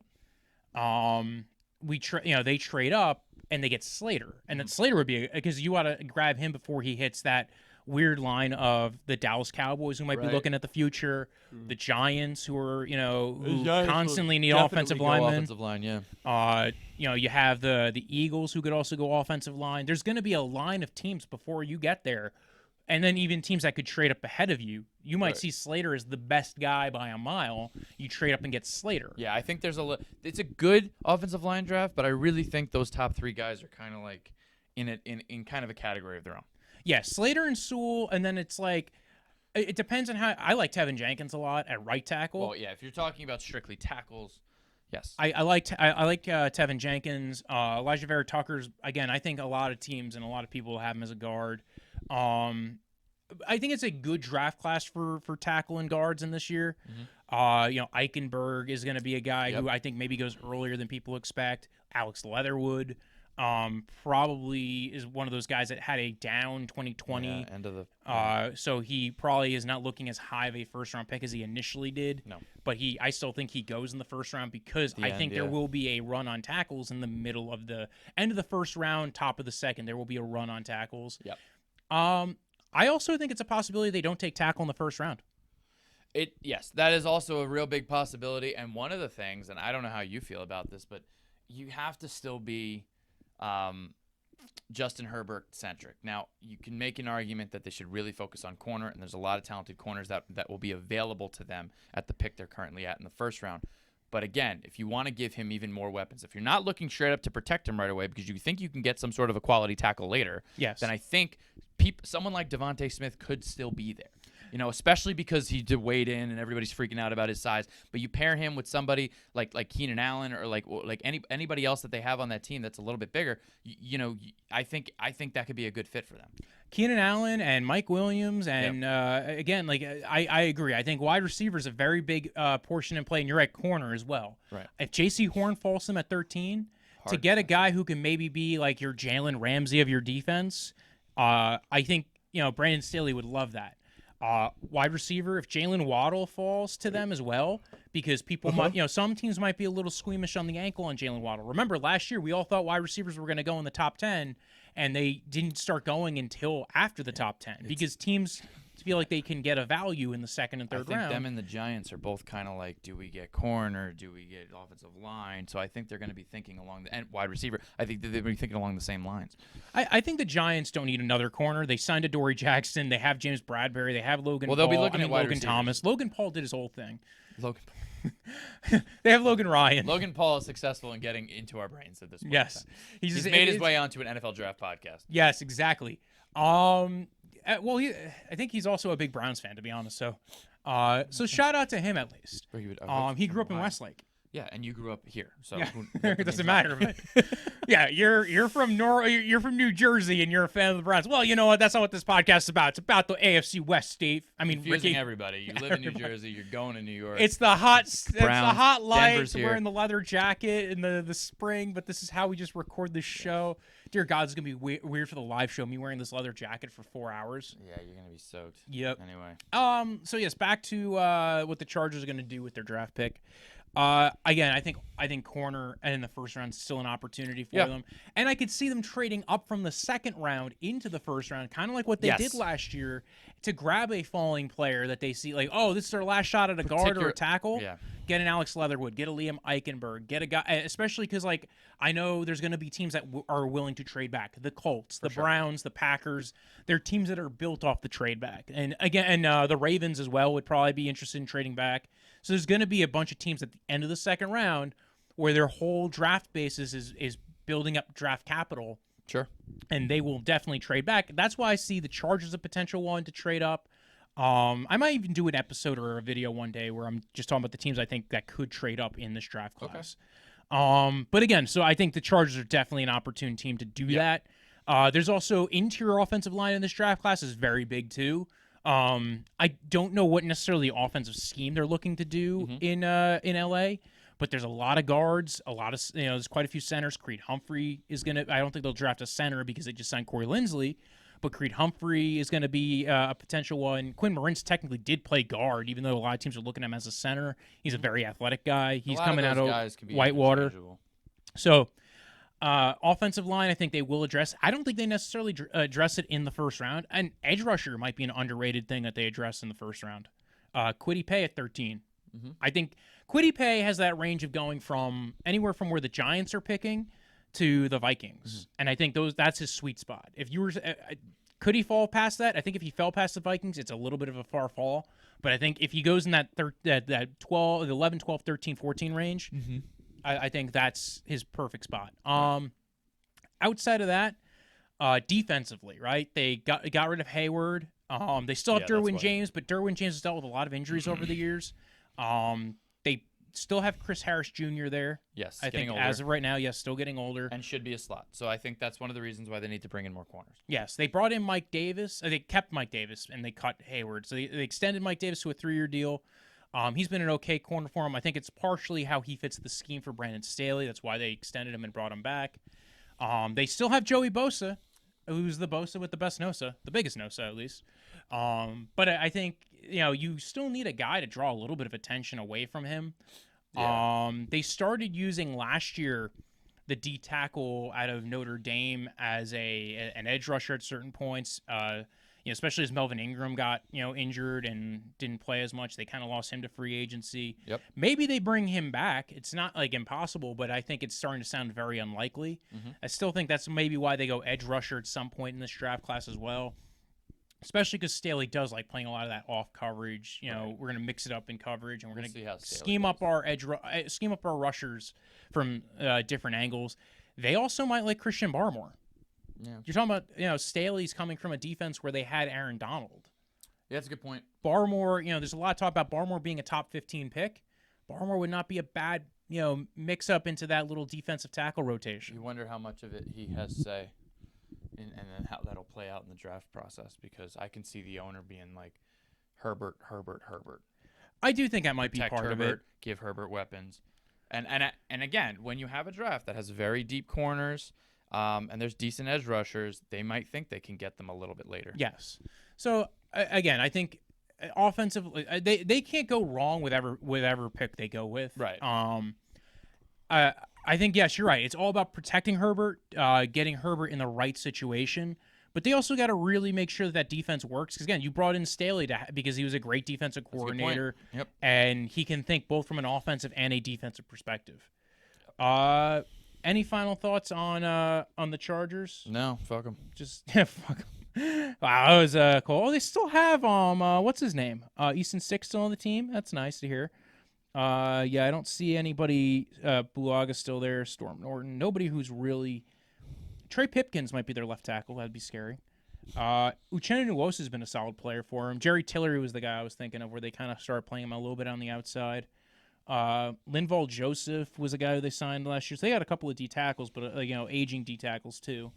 They trade up and they get Slater, and then Slater would be because you ought to grab him before he hits that weird line of the Dallas Cowboys who might be looking at the future, the Giants who are who constantly need offensive linemen. Offensive line, yeah. You have the Eagles who could also go offensive line. There's going to be a line of teams before you get there, and then even teams that could trade up ahead of you. You might see Slater as the best guy by a mile. You trade up and get Slater. Yeah, I think it's a good offensive line draft, but I really think those top three guys are kind of like in kind of a category of their own. Yeah, Slater and Sewell, and then it's like it depends on how. I like Tevin Jenkins a lot at right tackle. Well, yeah, if you're talking about strictly tackles, yes, I like Tevin Jenkins. Elijah Vera Tucker's again. I think a lot of teams and a lot of people have him as a guard. I think it's a good draft class for tackle and guards in this year. Mm-hmm. Eichenberg is going to be a guy who I think maybe goes earlier than people expect. Alex Leatherwood. Probably is one of those guys that had a down 2020. End of the. So he probably is not looking as high of a first round pick as he initially did. No. But I still think he goes in the first round because I think there will be a run on tackles in the middle of the end of the first round, top of the second. There will be a run on tackles. Yep. I also think it's a possibility they don't take tackle in the first round. Yes, that is also a real big possibility. And one of the things, and I don't know how you feel about this, but you have to still be Justin Herbert centric. Now, you can make an argument that they should really focus on corner, and there's a lot of talented corners that will be available to them at the pick they're currently at in the first round. But again, if you want to give him even more weapons, if you're not looking straight up to protect him right away because you think you can get some sort of a quality tackle later, then I think someone like Javonte Smith could still be there. You know, especially because he did weighed in and everybody's freaking out about his size. But you pair him with somebody like Keenan Allen or like anybody else that they have on that team that's a little bit bigger. You know, I think that could be a good fit for them. Keenan Allen and Mike Williams, and again, like I agree. I think wide receiver is a very big portion in play, and you're at corner as well. Right. If J.C. Horn falls him at 13, to get a guy who can maybe be like your Jalen Ramsey of your defense, I think Brandon Staley would love that. Wide receiver, if Jalen Waddle falls to them as well, because people might, some teams might be a little squeamish on the ankle on Jalen Waddle. Remember, last year we all thought wide receivers were going to go in the top 10, and they didn't start going until after the top 10 because teams feel like they can get a value in the second and third round. I think them and the Giants are both kind of like, do we get corner? Do we get offensive line? So I think they're going to be thinking along and wide receiver. I think they're be thinking along the same lines. I think the Giants don't need another corner. They signed Adoree Jackson. They have James Bradbury. They have Logan Paul. They'll be looking at wide Logan receivers. Thomas. Logan Paul did his whole thing. Logan. They have Logan Ryan. Logan Paul is successful in getting into our brains at this point. Yes. He's made his way onto an NFL draft podcast. Yes, exactly. Well, I think he's also a big Browns fan, to be honest. So shout out to him at least. He grew up in Westlake. Yeah, and you grew up here, so yeah. It doesn't matter. Yeah, you're from New Jersey, and you're a fan of the Browns. Well, you know what? That's not what this podcast is about. It's about the AFC West, Steve. I mean, confusing everybody. You live in New Jersey. You're going to New York. It's the hot lights. Denver's Wearing the leather jacket in the spring, but this is how we just record this show. Dear God, it's gonna be weird for the live show. Me wearing this leather jacket for 4 hours. Yeah, you're gonna be soaked. Yep. Anyway. So yes, back to what the Chargers are gonna do with their draft pick. Again, I think corner and in the first round is still an opportunity for them, and I could see them trading up from the second round into the first round, kind of like what they did last year, to grab a falling player that they see like, oh, this is their last shot at a guard or a tackle. Yeah. Get an Alex Leatherwood, get a Liam Eichenberg, get a guy, especially because like I know there's going to be teams that are willing to trade back. The Colts, the Browns, the Packers. They're teams that are built off the trade back, and again, the Ravens as well would probably be interested in trading back. So there's going to be a bunch of teams at the end of the second round where their whole draft basis is building up draft capital. Sure. And they will definitely trade back. That's why I see the Chargers a potential one to trade up. I might even do an episode or a video one day where I'm just talking about the teams I think that could trade up in this draft class. Okay. But again, so I think the Chargers are definitely an opportune team to do that. There's also interior offensive line in this draft class is very big too. I don't know what necessarily offensive scheme they're looking to do in LA, but there's a lot of guards, there's quite a few centers. Creed Humphrey is I don't think they'll draft a center because they just signed Corey Linsley, but Creed Humphrey is going to be a potential one. Quinn Moritz technically did play guard, even though a lot of teams are looking at him as a center. He's a very athletic guy. He's coming out of Whitewater. So, offensive line, I think they will address. I don't think they necessarily address it in the first round. An edge rusher might be an underrated thing that they address in the first round. Kwity Paye at 13. I think Kwity Paye has that range of going from anywhere from where the Giants are picking to the Vikings, and I think that's his sweet spot. If you were, could he fall past that? I think if he fell past the Vikings, it's a little bit of a far fall. But I think if he goes in that 11, 12, 13, 14 range. I think that's his perfect spot. Outside of that, defensively, right? They got rid of Hayward. They still have Derwin James, but Derwin James has dealt with a lot of injuries over the years. They still have Chris Harris Jr. there. Yes, I think older. as of right now, yes, still getting older. And should be a slot. So I think that's one of the reasons why they need to bring in more corners. Yes, they brought in Mike Davis. They kept Mike Davis, and they cut Hayward. So they extended Mike Davis to a 3-year deal. He's been an okay corner for him. I think it's partially how he fits the scheme for Brandon Staley. That's why they extended him and brought him back. They still have Joey Bosa, who's the Bosa with the best Nosa, the biggest Nosa at least. But I think you still need a guy to draw a little bit of attention away from him. Yeah. They started using last year the D tackle out of Notre Dame as an edge rusher at certain points. Especially as Melvin Ingram got injured and didn't play as much, they kind of lost him to free agency. Yep. Maybe they bring him back. It's not like impossible, but I think it's starting to sound very unlikely. I still think that's maybe why they go edge rusher at some point in this draft class as well. Especially because Staley does like playing a lot of that off coverage. We're going to mix it up in coverage, and we're going to scheme up our rushers from different angles. They also might like Christian Barmore. Yeah. You're talking about, Staley's coming from a defense where they had Aaron Donald. Yeah, that's a good point. Barmore, there's a lot of talk about Barmore being a top 15 pick. Barmore would not be a bad, mix up into that little defensive tackle rotation. You wonder how much of it he has say, and then how that'll play out in the draft process, because I can see the owner being like, Herbert. I do think that might be Protect part Herbert, of it. give Herbert weapons. And again, when you have a draft that has very deep corners and there's decent edge rushers, they might think they can get them a little bit later. Yes. So, again, I think offensively, they can't go wrong with whatever pick they go with. Right. I think, yes, you're right. It's all about protecting Herbert, getting Herbert in the right situation. But they also got to really make sure that defense works. Because, again, you brought in Staley because he was a great defensive coordinator. Yep. And he can think both from an offensive and a defensive perspective. Any final thoughts on the Chargers? No, fuck them. Just fuck them. Wow, that was cool. Oh, they still have what's his name? Easton Stick still on the team. That's nice to hear. I don't see anybody. Bulaga still there. Storm Norton. Nobody who's really. Trey Pipkins might be their left tackle. That'd be scary. Uchenna Nwosu has been a solid player for him. Jerry Tillery was the guy I was thinking of, where they kind of started playing him a little bit on the outside. Linval Joseph was a guy who they signed last year. So they had a couple of D tackles, but aging D tackles too.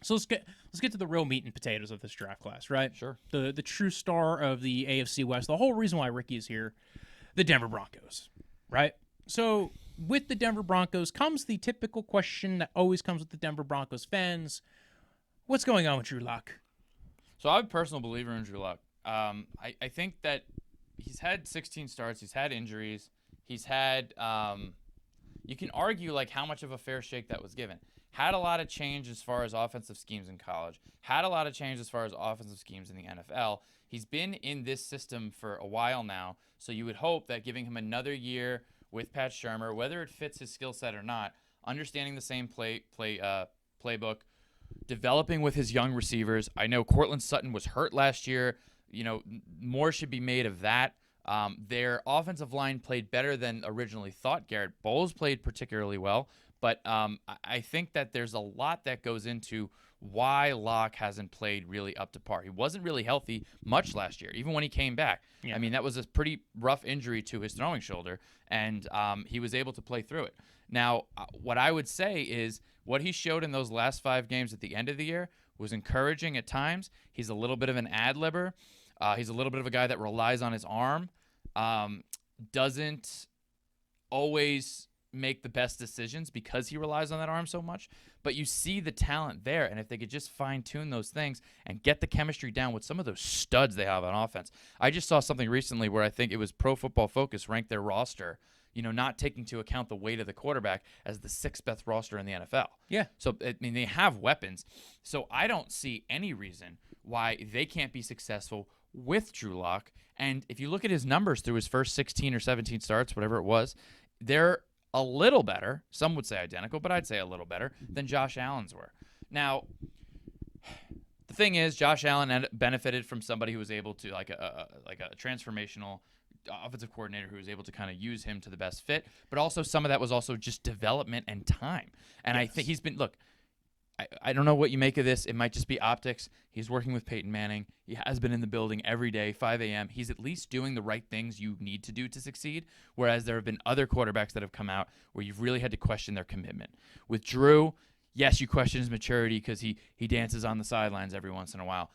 So let's get to the real meat and potatoes of this draft class, right? Sure. The true star of the AFC West. The whole reason why Ricky is here, the Denver Broncos, right? So with the Denver Broncos comes the typical question that always comes with the Denver Broncos fans: what's going on with Drew Lock? So I'm a personal believer in Drew Lock. I think that he's had 16 starts. He's had injuries. He's had you can argue like how much of a fair shake that was given. Had a lot of change as far as offensive schemes in college. Had a lot of change as far as offensive schemes in the NFL. He's been in this system for a while now, so you would hope that giving him another year with Pat Shurmur, whether it fits his skill set or not, understanding the same playbook, developing with his young receivers. I know Cortland Sutton was hurt last year. More should be made of that. Their offensive line played better than originally thought. Garrett Bowles played particularly well. But I think that there's a lot that goes into why Locke hasn't played really up to par. He wasn't really healthy much last year, even when he came back. Yeah. I mean, that was a pretty rough injury to his throwing shoulder, and he was able to play through it. Now, what I would say is what he showed in those last 5 games at the end of the year was encouraging at times. He's a little bit of an ad-libber. He's a little bit of a guy that relies on his arm, doesn't always make the best decisions because he relies on that arm so much, but you see the talent there, and if they could just fine-tune those things and get the chemistry down with some of those studs they have on offense. I just saw something recently where I think it was Pro Football Focus ranked their roster, not taking into account the weight of the quarterback, as the 6th best roster in the NFL. Yeah. So, I mean, they have weapons. So I don't see any reason why they can't be successful with Drew Lock. And if you look at his numbers through his first 16 or 17 starts, whatever it was, they're a little better. Some would say identical, but I'd say a little better than Josh Allen's were. Now, the thing is, Josh Allen benefited from somebody who was able to, like a transformational offensive coordinator who was able to kind of use him to the best fit, but also some of that was also just development and time. And yes. I think he's been, look, I don't know what you make of this. It might just be optics. He's working with Peyton Manning. He has been in the building every day, 5 a.m. He's at least doing the right things you need to do to succeed, whereas there have been other quarterbacks that have come out where you've really had to question their commitment. With Drew, yes, you question his maturity because he dances on the sidelines every once in a while.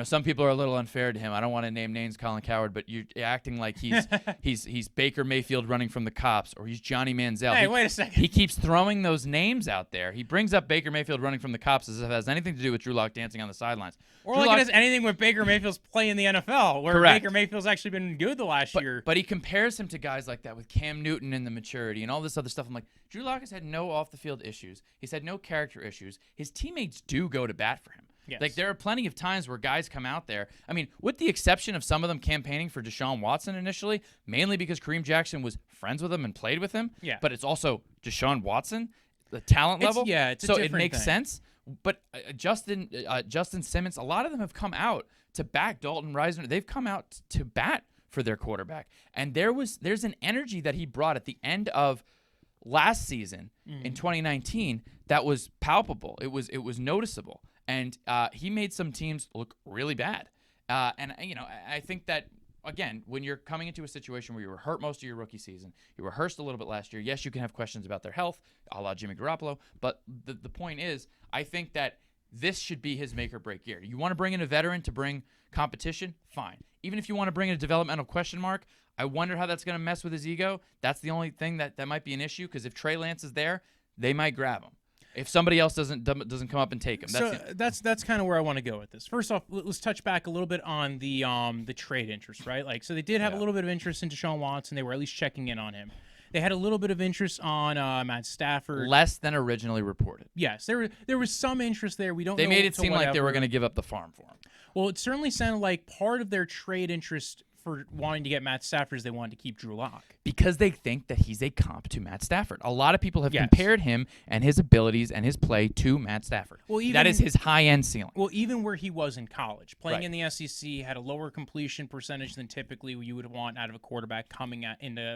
Some people are a little unfair to him. I don't want to name names, Colin Coward, but you're acting like he's Baker Mayfield running from the cops, or he's Johnny Manziel. Hey, wait a second. He keeps throwing those names out there. He brings up Baker Mayfield running from the cops as if it has anything to do with Drew Lock dancing on the sidelines. Or like it has anything with Baker Mayfield's play in the NFL, where Correct. Baker Mayfield's actually been good the last year. But he compares him to guys like that with Cam Newton and the maturity and all this other stuff. I'm like, Drew Lock has had no off-the-field issues. He's had no character issues. His teammates do go to bat for him. Yes. Like, there are plenty of times where guys come out there. I mean, with the exception of some of them campaigning for Deshaun Watson initially, mainly because Kareem Jackson was friends with him and played with him. Yeah. But it's also Deshaun Watson, the talent level. It's so a it makes thing. sense. But Justin Simmons, a lot of them have come out to back Dalton Reisner. They've come out to bat for their quarterback. And there's an energy that he brought at the end of last season in 2019 that was palpable. It was noticeable. And he made some teams look really bad. And I think that, again, when you're coming into a situation where you were hurt most of your rookie season, you rehearsed a little bit last year, yes, you can have questions about their health, a la Jimmy Garoppolo, but the point is, I think that this should be his make or break year. You want to bring in a veteran to bring competition? Fine. Even if you want to bring in a developmental question mark, I wonder how that's going to mess with his ego. That's the only thing that might be an issue, because if Trey Lance is there, they might grab him. If somebody else doesn't come up and take him. That's kind of where I want to go with this. First off, let's touch back a little bit on the trade interest, right? Like, so they did have a little bit of interest in Deshaun Watson. They were at least checking in on him. They had a little bit of interest on Matt Stafford. Less than originally reported. Yes, there was some interest there. We don't. They know made it seem whatever. like they were going to give up the farm for him. Well, it certainly sounded like part of their trade interest for wanting to get Matt Stafford is they wanted to keep Drew Lock. Because they think that he's a comp to Matt Stafford. A lot of people have compared him and his abilities and his play to Matt Stafford. Well, that is his high-end ceiling. Well, even where he was in college, playing in the SEC, had a lower completion percentage than typically you would want out of a quarterback coming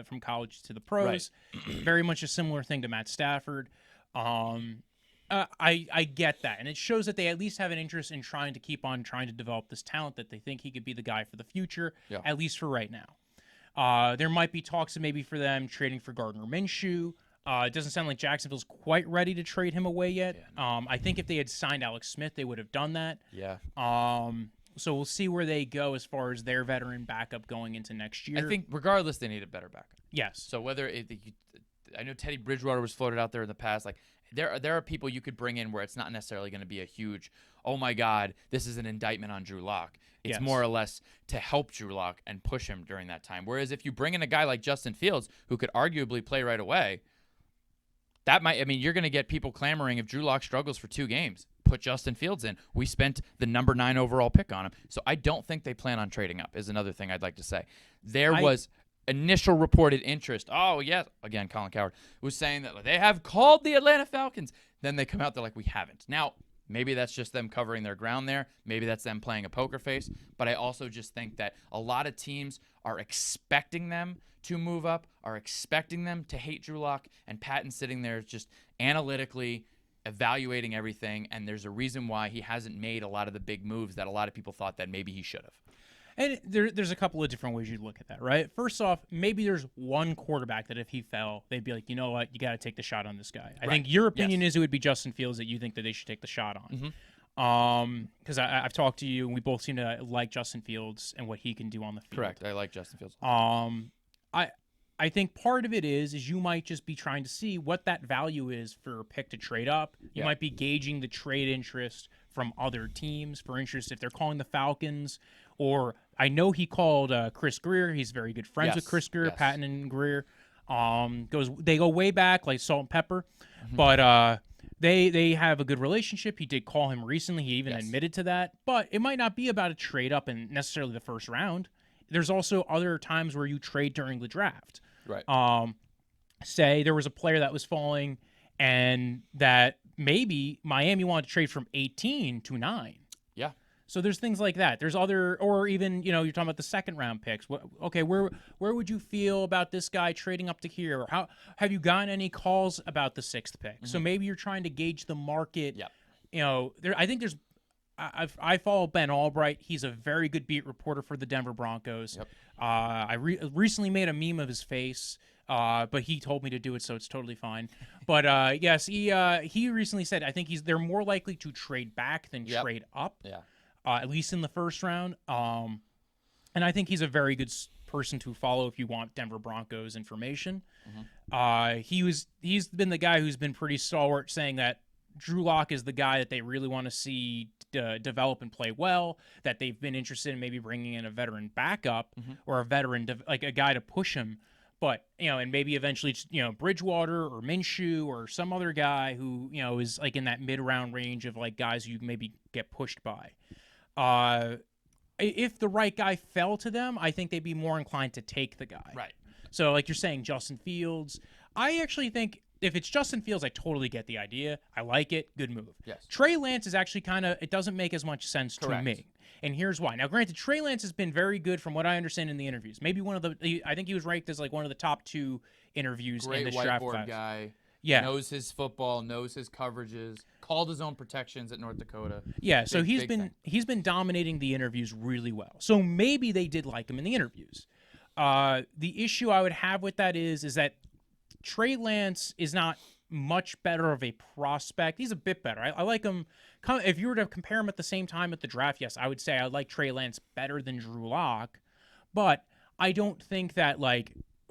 from college to the pros. Right. Very much a similar thing to Matt Stafford. I get that, and it shows that they at least have an interest in trying to keep on trying to develop this talent, that they think he could be the guy for the future, at least for right now. There might be talks of maybe for them trading for Gardner Minshew. It doesn't sound like Jacksonville's quite ready to trade him away yet. Yeah, no. I think if they had signed Alex Smith, they would have done that. Yeah. So we'll see where they go as far as their veteran backup going into next year. I think regardless, they need a better backup. Yes. So I know Teddy Bridgewater was floated out there in the past, like, there are people you could bring in where it's not necessarily going to be a huge, oh my God, this is an indictment on Drew Lock. It's more or less to help Drew Lock and push him during that time. Whereas if you bring in a guy like Justin Fields, who could arguably play right away, you're going to get people clamoring if Drew Lock struggles for 2 games. Put Justin Fields in. We spent the number 9 overall pick on him. So I don't think they plan on trading up, is another thing I'd like to say. There was initial reported interest. Oh, yes. Again, Colin Cowherd was saying that they have called the Atlanta Falcons. Then they come out, they're like, we haven't. Now, maybe that's just them covering their ground there. Maybe that's them playing a poker face. But I also just think that a lot of teams are expecting them to move up, are expecting them to hate Drew Lock, and Patton's sitting there just analytically evaluating everything, and there's a reason why he hasn't made a lot of the big moves that a lot of people thought that maybe he should have. And there's a couple of different ways you look at that, right? First off, maybe there's one quarterback that if he fell, they'd be like, you know what, you got to take the shot on this guy. I think your opinion is it would be Justin Fields that you think that they should take the shot on. Because I've talked to you, and we both seem to like Justin Fields and what he can do on the field. Correct. I like Justin Fields. I think part of it is you might just be trying to see what that value is for a pick to trade up. You might be gauging the trade interest from other teams. For interest, if they're calling the Falcons, or I know he called Chris Greer. He's very good friends with Chris Greer, Patton and Greer. They go way back, like salt and pepper. But they have a good relationship. He did call him recently. He even admitted to that. But it might not be about a trade up in necessarily the first round. There's also other times where you trade during the draft. Right. Say there was a player that was falling, and that maybe Miami wanted to trade from 18 to 9. Yeah. So there's things like that. There's other, or even, you're talking about the second round picks. Okay, where would you feel about this guy trading up to here? Or how have you gotten any calls about the 6th pick? So maybe you're trying to gauge the market. Yeah. I think there's. I follow Ben Albright. He's a very good beat reporter for the Denver Broncos. Yep. I recently made a meme of his face, but he told me to do it, so it's totally fine. But yes, he recently said I think they're more likely to trade back than trade up. Yeah. At least in the first round. And I think he's a very good person to follow if you want Denver Broncos information. He's been the guy who's been pretty stalwart, saying that Drew Lock is the guy that they really want to see develop and play well, that they've been interested in maybe bringing in a veteran backup or a veteran, like a guy to push him. But, and maybe eventually, Bridgewater or Minshew or some other guy who, is like in that mid-round range of like guys you maybe get pushed by. If the right guy fell to them, I think they'd be more inclined to take the guy. Right. So like you're saying, Justin Fields, I actually think if it's Justin Fields, I totally get the idea. I like it. Good move. Yes. Trey Lance is actually it doesn't make as much sense to me. And here's why. Now, granted, Trey Lance has been very good from what I understand in the interviews. Maybe I think he was ranked as like one of the top 2 interviews in this draft class. Great whiteboard guy. Yeah. Knows his football, knows his coverages, called his own protections at North Dakota. Yeah, so Big he's been dominating the interviews really well. So maybe they did like him in the interviews. The issue I would have with that is that Trey Lance is not much better of a prospect. He's a bit better. I like him. If you were to compare him at the same time at the draft, yes, I would say I like Trey Lance better than Drew Lock, but I don't think that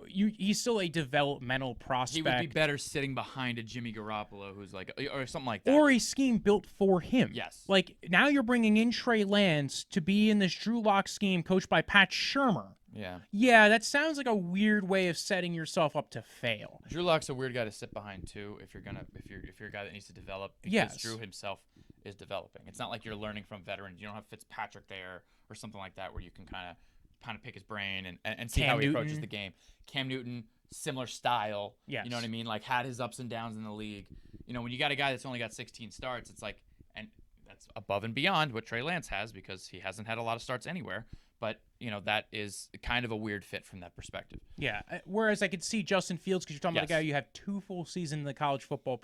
he's still a developmental prospect. He would be better sitting behind a Jimmy Garoppolo, who's or something like that, or a scheme built for him. Yes. Like now you're bringing in Trey Lance to be in this Drew Lock scheme coached by Pat Shurmur. Yeah. Yeah, that sounds like a weird way of setting yourself up to fail. Drew Lock's a weird guy to sit behind too. If you're a guy that needs to develop, because yes. Drew himself is developing. It's not like you're learning from veterans. You don't have Fitzpatrick there or something like that where you can kind of pick his brain and see how he approaches the game. Cam Newton, similar style. Yes. You know what I mean? Like had his ups and downs in the league. You know, when you got a guy that's only got 16 starts, it's like, and that's above and beyond what Trey Lance has because he hasn't had a lot of starts anywhere. But, you know, that is kind of a weird fit from that perspective. Yeah. Whereas I could see Justin Fields, because you're talking about a guy you have 2 full seasons in the college football,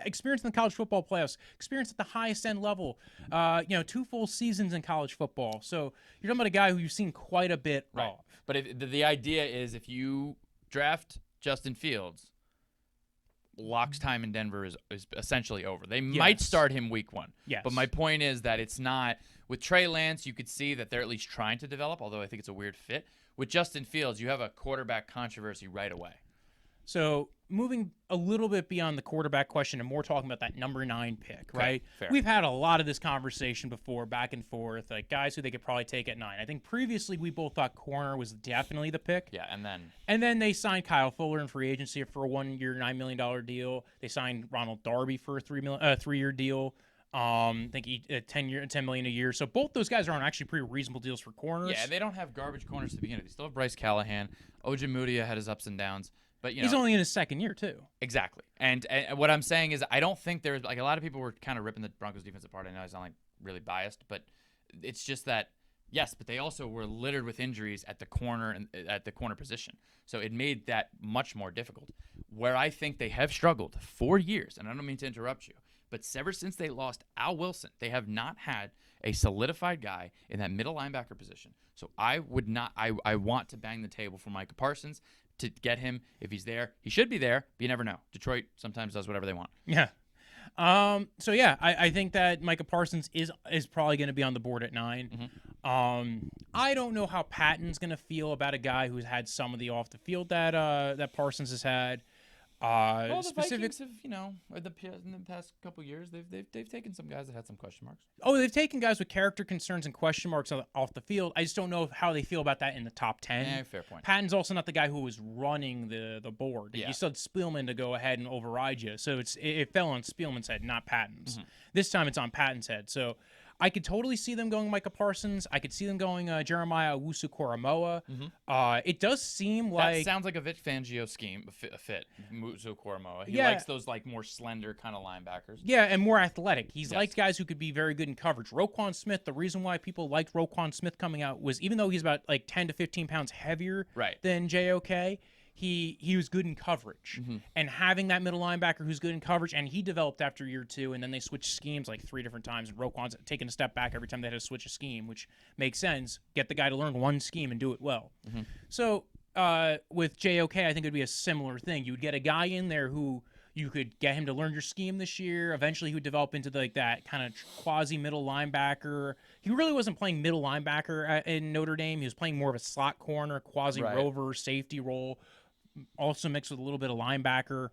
experience in the college football playoffs, experience at the highest end level, 2 full seasons in college football. So you're talking about a guy who you've seen quite a bit of. But the idea is if you draft Justin Fields, Lock's time in Denver is essentially over. They might start him week 1. Yes. But my point is that it's not – with Trey Lance, you could see that they're at least trying to develop, although I think it's a weird fit. With Justin Fields, you have a quarterback controversy right away. So moving a little bit beyond the quarterback question and more talking about that number 9 pick, right? Fair. We've had a lot of this conversation before, back and forth, like guys who they could probably take at 9. I think previously we both thought corner was definitely the pick. Yeah, and then they signed Kyle Fuller in free agency for a 1-year, $9 million deal. They signed Ronald Darby for a 3-year deal. I think $10 million a year. So both those guys are on actually pretty reasonable deals for corners. Yeah, they don't have garbage corners to begin with. They still have Bryce Callahan. Ojemudia had his ups and downs. But he's only in his 2nd year too. Exactly. And what I'm saying is I don't think there's like a lot of people were kind of ripping the Broncos defense apart. I know I sound like really biased, but it's just that yes, but they also were littered with injuries at the corner and at the corner position. So it made that much more difficult. Where I think they have struggled for years, and I don't mean to interrupt you, but ever since they lost Al Wilson, they have not had a solidified guy in that middle linebacker position. So I want to bang the table for Micah Parsons to get him. If he's there, he should be there, but you never know. Detroit sometimes does whatever they want. Yeah. I think that Micah Parsons is probably going to be on the board at 9. Mm-hmm. I don't know how Patton's going to feel about a guy who's had some of the off the field that Parsons has had. Well, the Vikings have, in the past couple years, they've taken some guys that had some question marks. Oh, they've taken guys with character concerns and question marks off the field. I just don't know how they feel about that in the top 10. Yeah, fair point. Patton's also not the guy who was running the board. Yeah. You still had Spielman to go ahead and override you. So it fell on Spielman's head, not Patton's. Mm-hmm. This time it's on Patton's head. So I could totally see them going Micah Parsons. I could see them going Jeremiah Owusu-Koramoah. Mm-hmm. It does seem like... That sounds like a Vic Fangio scheme, a fit, Owusu-Koramoah. He likes those more slender kind of linebackers. Yeah, and more athletic. He's liked guys who could be very good in coverage. Roquan Smith, the reason why people liked Roquan Smith coming out was even though he's about 10 to 15 pounds heavier than JOK, he was good in coverage. Mm-hmm. And having that middle linebacker who's good in coverage, and he developed after year 2, and then they switched schemes 3 different times, and Roquan's taking a step back every time they had to switch a scheme, which makes sense. Get the guy to learn one scheme and do it well. Mm-hmm. So with JOK, I think it would be a similar thing. You would get a guy in there who you could get him to learn your scheme this year. Eventually, he would develop into that kind of quasi-middle linebacker. He really wasn't playing middle linebacker in Notre Dame. He was playing more of a slot corner, quasi-rover, safety role, also mixed with a little bit of linebacker.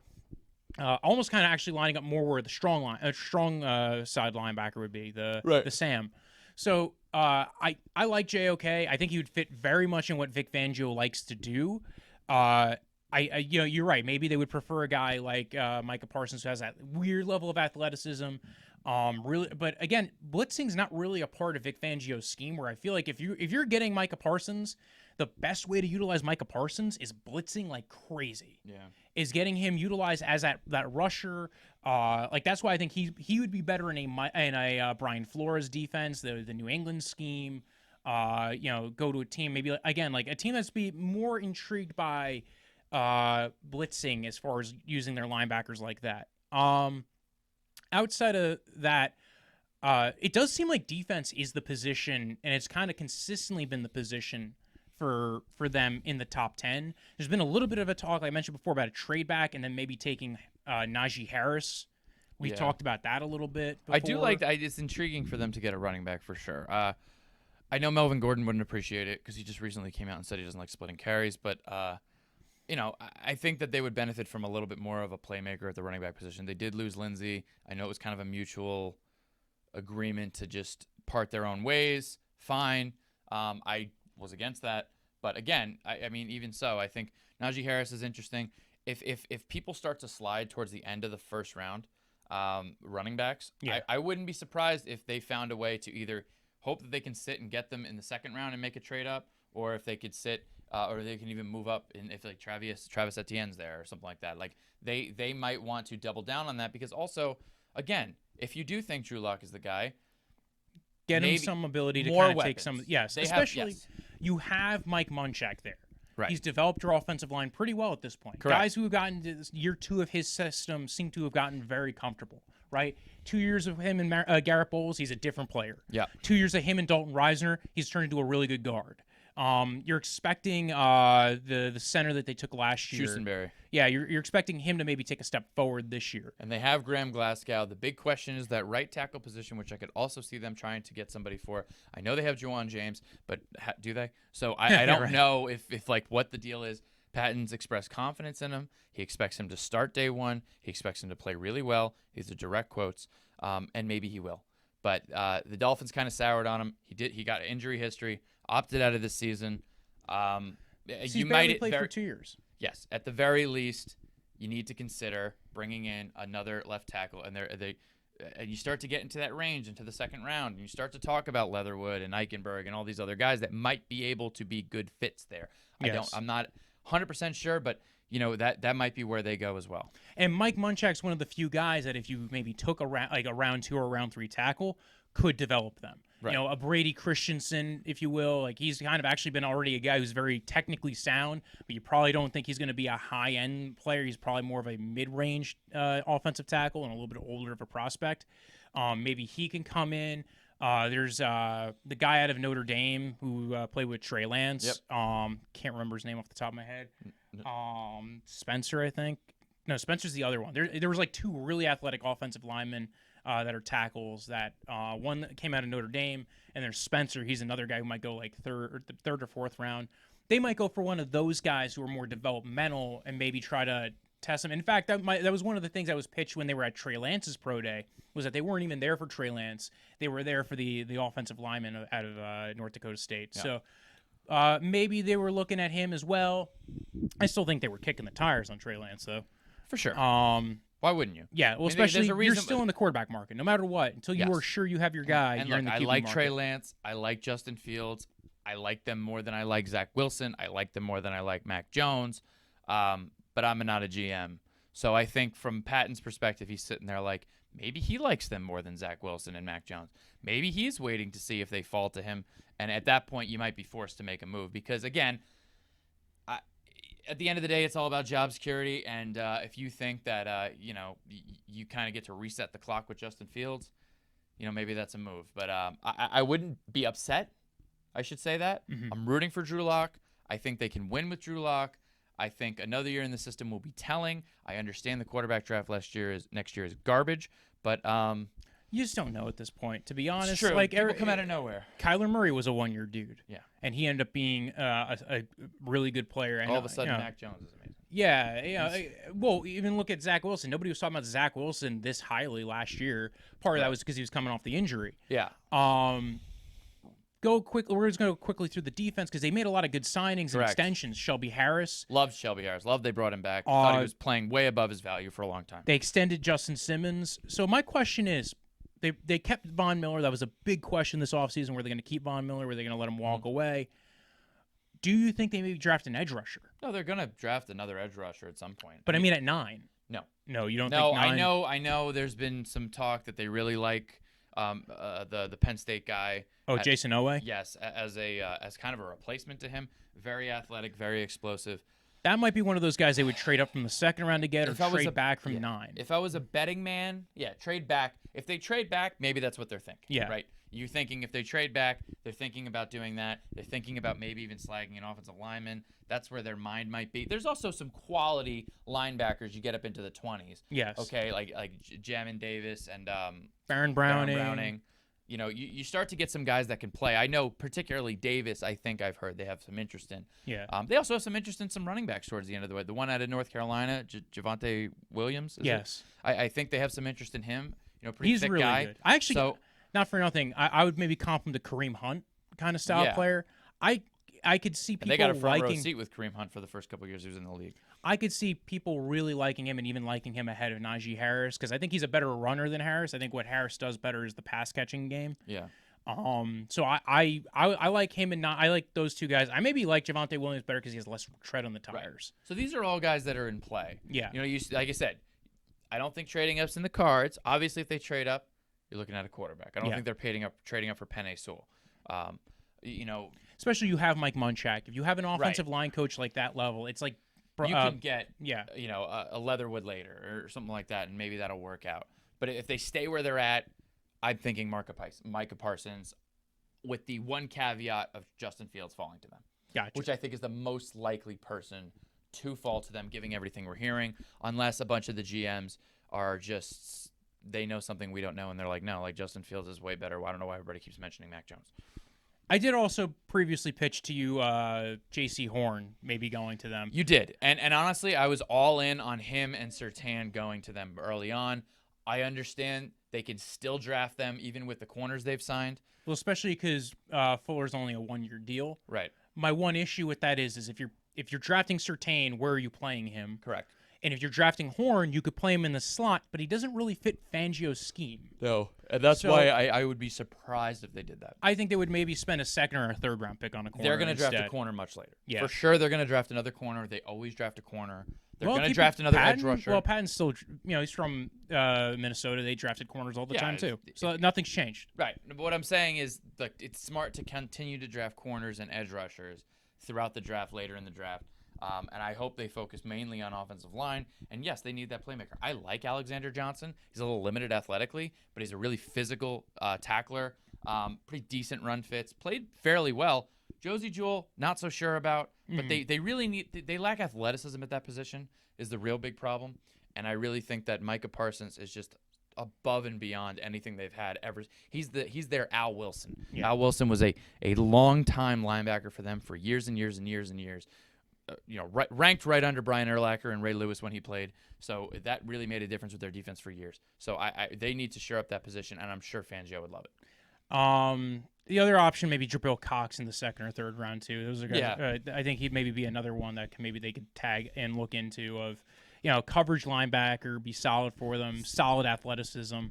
Almost kind of actually lining up more where the strong side linebacker would be, the Sam. So I like JOK. I think he would fit very much in what Vic Fangio likes to do. You're right. Maybe they would prefer a guy like Micah Parsons who has that weird level of athleticism. But again, blitzing's not really a part of Vic Fangio's scheme. Where I feel like if you're getting Micah Parsons, the best way to utilize Micah Parsons is blitzing like crazy. Yeah, is getting him utilized as that rusher. That's why I think he would be better in a Brian Flores defense, the New England scheme. Go to a team maybe again like a team that's be more intrigued by blitzing as far as using their linebackers like that. Outside of that, it does seem like defense is the position, and it's kind of consistently been the position for them in the top 10. There's been a little bit of a talk, like I mentioned before, about a trade back and then maybe taking Najee Harris. We've talked about that a little bit before. I do like it's intriguing for them to get a running back for sure. I know Melvin Gordon wouldn't appreciate it because he just recently came out and said he doesn't like splitting carries, but I think that they would benefit from a little bit more of a playmaker at the running back position. They did lose Lindsey. I know it was kind of a mutual agreement to just part their own ways. Fine. I was against that. But again, I mean, even so, I think Najee Harris is interesting. If people start to slide towards the end of the first round, running backs, I wouldn't be surprised if they found a way to either hope that they can sit and get them in the second round and make a trade up, or if they could sit or they can even move up if like Travis Etienne's there or something like that. Like they might want to double down on that because also, again, if you do think Drew Lock is the guy, get him some ability to kind of take some. Yes, especially you have Mike Munchak there. Right. He's developed your offensive line pretty well at this point. Correct. Guys who have gotten to year 2 of his system seem to have gotten very comfortable, right? 2 years of him and Garrett Bowles, he's a different player. Yeah. 2 years of him and Dalton Reisner, he's turned into a really good guard. You're expecting the center that they took last year. Schustenberry. Yeah, you're expecting him to maybe take a step forward this year. And they have Graham Glasgow. The big question is that right tackle position, which I could also see them trying to get somebody for. I know they have Juwan James, but do they? So I don't Right. know if like what the deal is. Patton's expressed confidence in him. He expects him to start day one. He expects him to play really well. These are direct quotes, and maybe he will. But the Dolphins kind of soured on him. He got injury history. Opted out of this season. He's barely played for 2 years. Yes, at the very least, you need to consider bringing in another left tackle, and and you start to get into that range into the second round, and you start to talk about Leatherwood and Eichenberg and all these other guys that might be able to be good fits there. Yes. I'm not 100% sure, but that might be where they go as well. And Mike Munchak's one of the few guys that if you maybe took a round 2 or round 3 tackle, could develop them. Right. A Brady Christensen, if you will. Like he's kind of actually been already a guy who's very technically sound, but you probably don't think he's going to be a high-end player. He's probably more of a mid-range offensive tackle and a little bit older of a prospect. Maybe he can come in. There's the guy out of Notre Dame who played with Trey Lance. Yep. Can't remember his name off the top of my head. Spencer, I think. No, Spencer's the other one. There was like 2 really athletic offensive linemen that are tackles. That one that came out of Notre Dame, and there's Spencer. He's another guy who might go like third or fourth round. They might go for one of those guys who are more developmental and maybe try to test him. In fact, that was one of the things that was pitched when they were at Trey Lance's pro day, was that they weren't even there for Trey Lance. They were there for the offensive lineman out of North Dakota State. Yeah. So maybe they were looking at him as well. I still think they were kicking the tires on Trey Lance, though. For sure. Why wouldn't you? Yeah, well, especially you're still in the quarterback market, no matter what. Until you are sure you have your guy, and you're look, in the I QB like market. Trey Lance. I like Justin Fields. I like them more than I like Zach Wilson. I like them more than I like Mac Jones. But I'm not a GM. So I think from Patton's perspective, he's sitting there like, maybe he likes them more than Zach Wilson and Mac Jones. Maybe he's waiting to see if they fall to him. And at that point, you might be forced to make a move. Because, again, at the end of the day, it's all about job security. And if you think that, you kind of get to reset the clock with Justin Fields, maybe that's a move. But I wouldn't be upset. I should say that. Mm-hmm. I'm rooting for Drew Lock. I think they can win with Drew Lock. I think another year in the system will be telling. I understand the quarterback draft next year is garbage, but you just don't know at this point, to be honest. It's true. Like People come out of nowhere. Kyler Murray was a 1-year dude. Yeah, and he ended up being a really good player. And all of a sudden, Mac Jones is amazing. Yeah, well, even look at Zach Wilson. Nobody was talking about Zach Wilson this highly last year. Part of that was because he was coming off the injury. Yeah. Go quickly. We're just going to go quickly through the defense because they made a lot of good signings and extensions. Shelby Harris. Loved Shelby Harris. Loved they brought him back. Thought he was playing way above his value for a long time. They extended Justin Simmons. So my question is, they kept Von Miller. That was a big question this offseason. Were they going to keep Von Miller? Were they going to let him walk away? Do you think they maybe draft an edge rusher? No, they're going to draft another edge rusher at some point. But I mean at 9. No, you don't think 9? No, I know there's been some talk that they really like the Penn State guy. Jason Owe? Yes, as kind of a replacement to him. Very athletic, very explosive. That might be one of those guys they would trade up from the second round to get, or If I was trade back from 9. If I was a betting man, trade back. If they trade back, maybe that's what they're thinking. Yeah. Right? You're thinking if they trade back, they're thinking about doing that. They're thinking about maybe even slagging an offensive lineman. That's where their mind might be. There's also some quality linebackers you get up into the 20s. Yes. Okay, like Jamin Davis and Baron Browning. Browning. You know, you start to get some guys that can play. I know particularly Davis, I think I've heard they have some interest in. Yeah. They also have some interest in some running backs towards the end of the way. The one out of North Carolina, Javonte Williams. Yes. I think they have some interest in him. You know, pretty He's thick really guy. good. I actually, not for nothing, I would maybe comp him to Kareem Hunt kind of style player. I could see people they got a front row liking seat with Kareem Hunt for the first couple of years he was in the league. I could see people really liking him and even liking him ahead of Najee Harris, because I think he's a better runner than Harris. I think what Harris does better is the pass catching game. Yeah. So I like him, and I like those two guys. I maybe like Javonte Williams better because he has less tread on the tires. Right. So these are all guys that are in play. Yeah. You know, like I said, I don't think trading up's in the cards. Obviously, if they trade up, you're looking at a quarterback. I don't think they're trading up for Penei Sewell. You know, especially you have Mike Munchak. If you have an offensive line coach like that level, it's like you can get you know a Leatherwood later or something like that, and maybe that'll work out. But if they stay where they're at, I'm thinking Micah Parsons, with the one caveat of Justin Fields falling to them. Gotcha. Which I think is the most likely person to fall to them, given everything we're hearing, unless a bunch of the GMs are just, they know something we don't know, and they're like, no, like Justin Fields is way better. Well, I don't know why everybody keeps mentioning Mac Jones. I did also previously pitch to you J.C. Horn maybe going to them. You did. And honestly, I was all in on him and Surtain going to them early on. I understand they can still draft them even with the corners they've signed. Well, especially because Fuller's only a 1-year deal. Right. My one issue with that is if you're drafting Surtain, where are you playing him? Correct. And if you're drafting Horn, you could play him in the slot, but he doesn't really fit Fangio's scheme. No, and that's why I would be surprised if they did that. I think they would maybe spend a second or a third round pick on a corner. They're going to draft a corner much later. Yeah. For sure, they're going to draft another corner. They always draft a corner. They're going to keep draft another Patton, edge rusher. Well, Patton's still, he's from Minnesota. They drafted corners all the time, too. So nothing's changed. Right. But what I'm saying is, look, it's smart to continue to draft corners and edge rushers throughout the draft, later in the draft. And I hope they focus mainly on offensive line. And yes, they need that playmaker. I like Alexander Johnson. He's a little limited athletically, but he's a really physical tackler. Pretty decent run fits. Played fairly well. Josie Jewell, not so sure about. But they really they lack athleticism at that position is the real big problem. And I really think that Micah Parsons is just above and beyond anything they've had ever. He's their Al Wilson. Yeah. Al Wilson was a long-time linebacker for them for years and years and years and years. Ranked right under Brian Urlacher and Ray Lewis when he played. So that really made a difference with their defense for years. So they need to shore up that position, and I'm sure Fangio would love it. The other option, maybe Jabril Cox in the second or third round, too. Those are guys, I think he'd maybe be another one that they could tag and look into of, coverage linebacker, be solid for them, solid athleticism.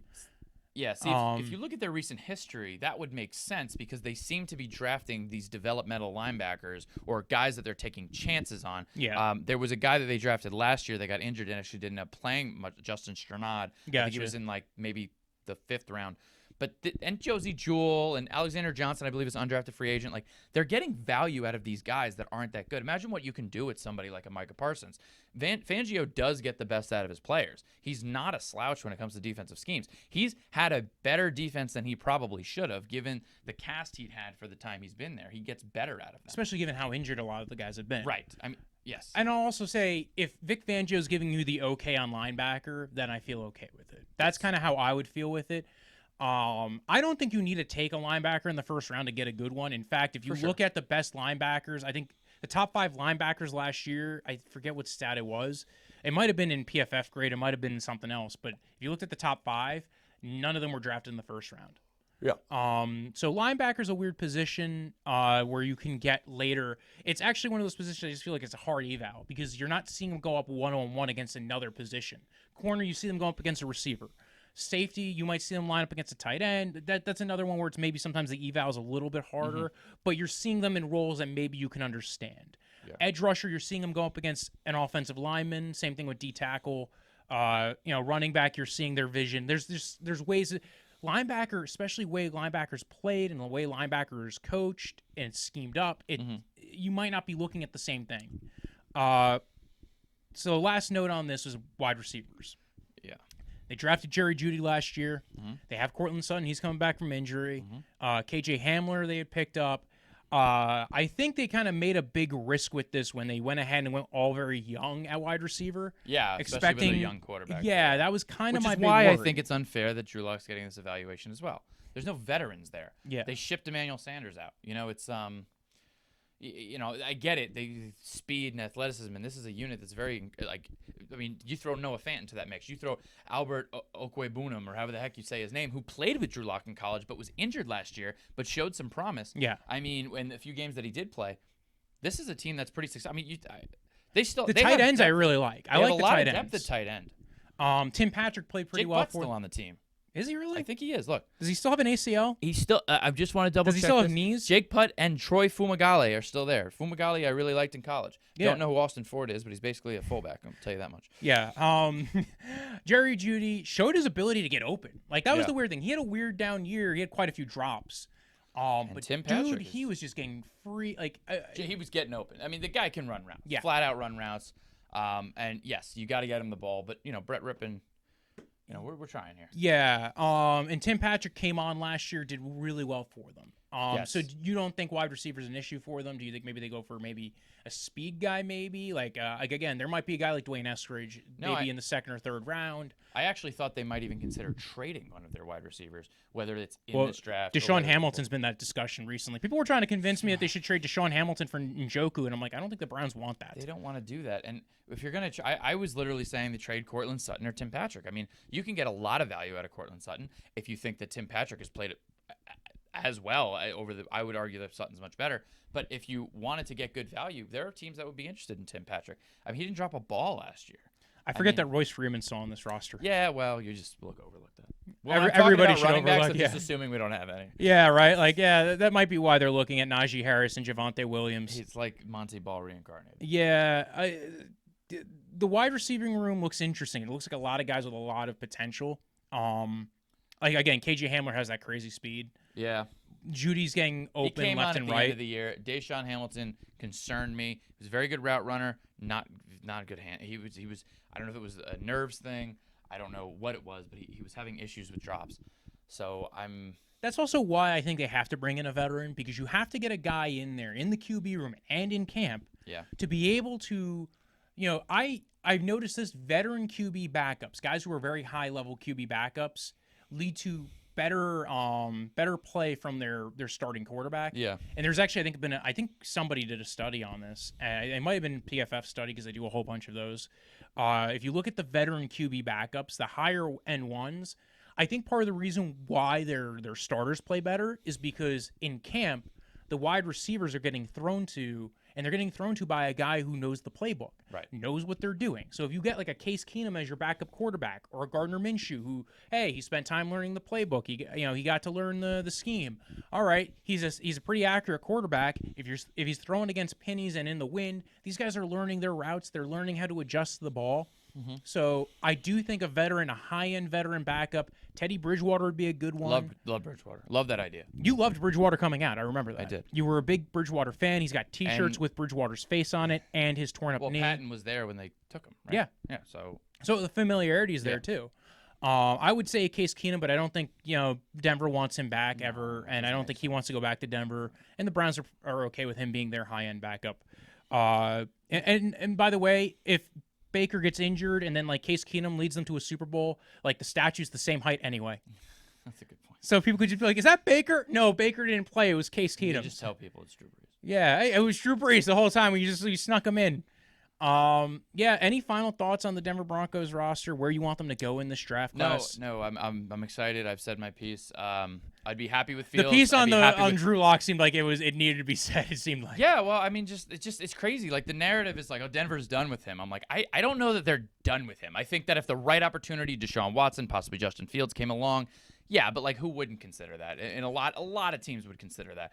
Yeah, see, if you look at their recent history, that would make sense because they seem to be drafting these developmental linebackers or guys that they're taking chances on. Yeah. There was a guy that they drafted last year that got injured and actually didn't end up playing much, Justin Strnad. Gotcha. I think he was in maybe the 5th round. But and Josie Jewell and Alexander Johnson, I believe, is undrafted free agent. Like, they're getting value out of these guys that aren't that good. Imagine what you can do with somebody like a Micah Parsons. Fangio does get the best out of his players. He's not a slouch when it comes to defensive schemes. He's had a better defense than he probably should have, given the cast he'd had for the time he's been there. He gets better out of that. Especially given how injured a lot of the guys have been. Right. I mean, yes. And I'll also say, if Vic Fangio is giving you the okay on linebacker, then I feel okay with it. That's kind of how I would feel with it. I don't think you need to take a linebacker in the first round to get a good one. In fact, if you look at the best linebackers, I think the top 5 linebackers last year, I forget what stat it was. It might have been in PFF grade. It might have been in something else. But if you looked at the top 5, none of them were drafted in the first round. Yeah. So linebacker's a weird position where you can get later. It's actually one of those positions I just feel like it's a hard eval because you're not seeing them go up one-on-one against another position. Corner, you see them go up against a receiver. Safety, you might see them line up against a tight end. That's another one where it's maybe sometimes the eval is a little bit harder, but you're seeing them in roles that maybe you can understand. Yeah. Edge rusher, you're seeing them go up against an offensive lineman. Same thing with D tackle. Running back, you're seeing their vision. There's ways that, linebacker, especially the way linebackers played and the way linebackers coached and schemed up. You might not be looking at the same thing. So last note on this was wide receivers. Yeah. They drafted Jerry Jeudy last year. Mm-hmm. They have Cortland Sutton. He's coming back from injury. Mm-hmm. KJ Hamler they had picked up. I think they kind of made a big risk with this when they went ahead and went all very young at wide receiver. Yeah, especially with a young quarterback. Yeah, that was kind of my big why worry. I think it's unfair that Drew Lock's getting this evaluation as well. There's no veterans there. Yeah. They shipped Emmanuel Sanders out. It's I get it. They speed and athleticism, and this is a unit that's very you throw Noah Fant into that mix. You throw Albert Okwebunam, or however the heck you say his name, who played with Drew Lock in college but was injured last year but showed some promise. Yeah. I mean, in the few games that he did play, this is a team that's pretty successful. I mean, the tight ends I really like. I like the tight ends. They have a lot of depth at tight end. Tim Patrick played pretty Jake well Butt's for still on the team. Is he really? I think he is. Look. Does he still have an ACL? He's still. I just want to double check. Does he still have this. knees? Jake Putt and Troy Fumagalli are still there. Fumagalli I really liked in college. Yeah. Don't know who Austin Ford is, but he's basically a fullback. I'll tell you that much. Yeah. Jerry Jeudy showed his ability to get open. Like that was the weird thing. He had a weird down year. He had quite a few drops. But Tim Patrick he was just getting free. Like he was getting open. I mean, the guy can run routes. Yeah. Flat out run routes. And yes, you got to get him the ball. But Brett Rippon. We're trying here. Yeah. And Tim Patrick came on last year, did really well for them. Yes. So you don't think wide receiver is an issue for them? Do you think maybe they go for maybe a speed guy? Maybe like again, there might be a guy like Dwayne Eskridge, maybe in the second or third round. I actually thought they might even consider trading one of their wide receivers, whether it's in this draft. Deshaun Hamilton's been that discussion recently. People were trying to convince me that they should trade Deshaun Hamilton for Njoku, and I'm like, I don't think the Browns want that. They don't want to do that. And if you're going to I was literally saying to trade Cortland Sutton or Tim Patrick. I mean, you can get a lot of value out of Cortland Sutton if you think that Tim Patrick has played as well I would argue that Sutton's much better. But if you wanted to get good value, there are teams that would be interested in Tim Patrick. I mean, he didn't drop a ball last year. I forget that Royce Freeman's still on this roster. Yeah, well, you just overlook that. Well, everybody should running backs, overlook. I'm just assuming we don't have any. Yeah, right. Like, yeah, that might be why they're looking at Najee Harris and Javonte Williams. It's like Monty Ball reincarnated. Yeah, the wide receiving room looks interesting. It looks like a lot of guys with a lot of potential. Like again, KJ Hamler has that crazy speed. Yeah. Judy's getting open he came left on and at the right. End of the year. Deshaun Hamilton concerned me. He was a very good route runner, not a good hand. He was. I don't know if it was a nerves thing. I don't know what it was, but he was having issues with drops. So That's also why I think they have to bring in a veteran, because you have to get a guy in there in the QB room and in camp to be able to, I've noticed this, veteran QB backups, guys who are very high level QB backups, lead to better play from their starting quarterback. Yeah. And there's actually I think somebody did a study on this. It might have been a PFF study because they do a whole bunch of those. If you look at the veteran QB backups, the higher end ones, I think part of the reason why their starters play better is because in camp, the wide receivers are getting thrown to, and they're getting thrown to by a guy who knows the playbook, knows what they're doing. So if you get like a Case Keenum as your backup quarterback, or a Gardner Minshew who, hey, he spent time learning the playbook, he got to learn the scheme. All right, he's a pretty accurate quarterback. If he's throwing against pennies and in the wind, these guys are learning their routes. They're learning how to adjust the ball. Mm-hmm. So I do think a high-end veteran backup, Teddy Bridgewater would be a good one. Love Bridgewater. Love that idea. You loved Bridgewater coming out. I remember that. I did. You were a big Bridgewater fan. He's got T-shirts with Bridgewater's face on it and his torn up knee. Well, Patton was there when they took him, right? Yeah. Yeah. So the familiarity is there too. I would say Case Keenum, but I don't think Denver wants him back ever, and I don't think he wants to go back to Denver. And the Browns are okay with him being their high-end backup. And by the way, if Baker gets injured and then like Case Keenum leads them to a Super Bowl, like the statue's the same height anyway. That's a good point. So people could just be like, is that Baker? No, Baker didn't play. It was Case Keenum. You just tell people it's Drew Brees. Yeah, it was Drew Brees the whole time. You snuck him in. Any final thoughts on the Denver Broncos roster, where you want them to go in this draft class? No, I'm excited. I've said my piece. I'd be happy with Fields. The piece on Drew Lock seemed like it needed to be said. It seemed like. Yeah, well, I mean, it's crazy. Like the narrative is like, oh, Denver's done with him. I'm like, I don't know that they're done with him. I think that if the right opportunity, Deshaun Watson, possibly Justin Fields, came along, yeah, but like who wouldn't consider that? And a lot of teams would consider that.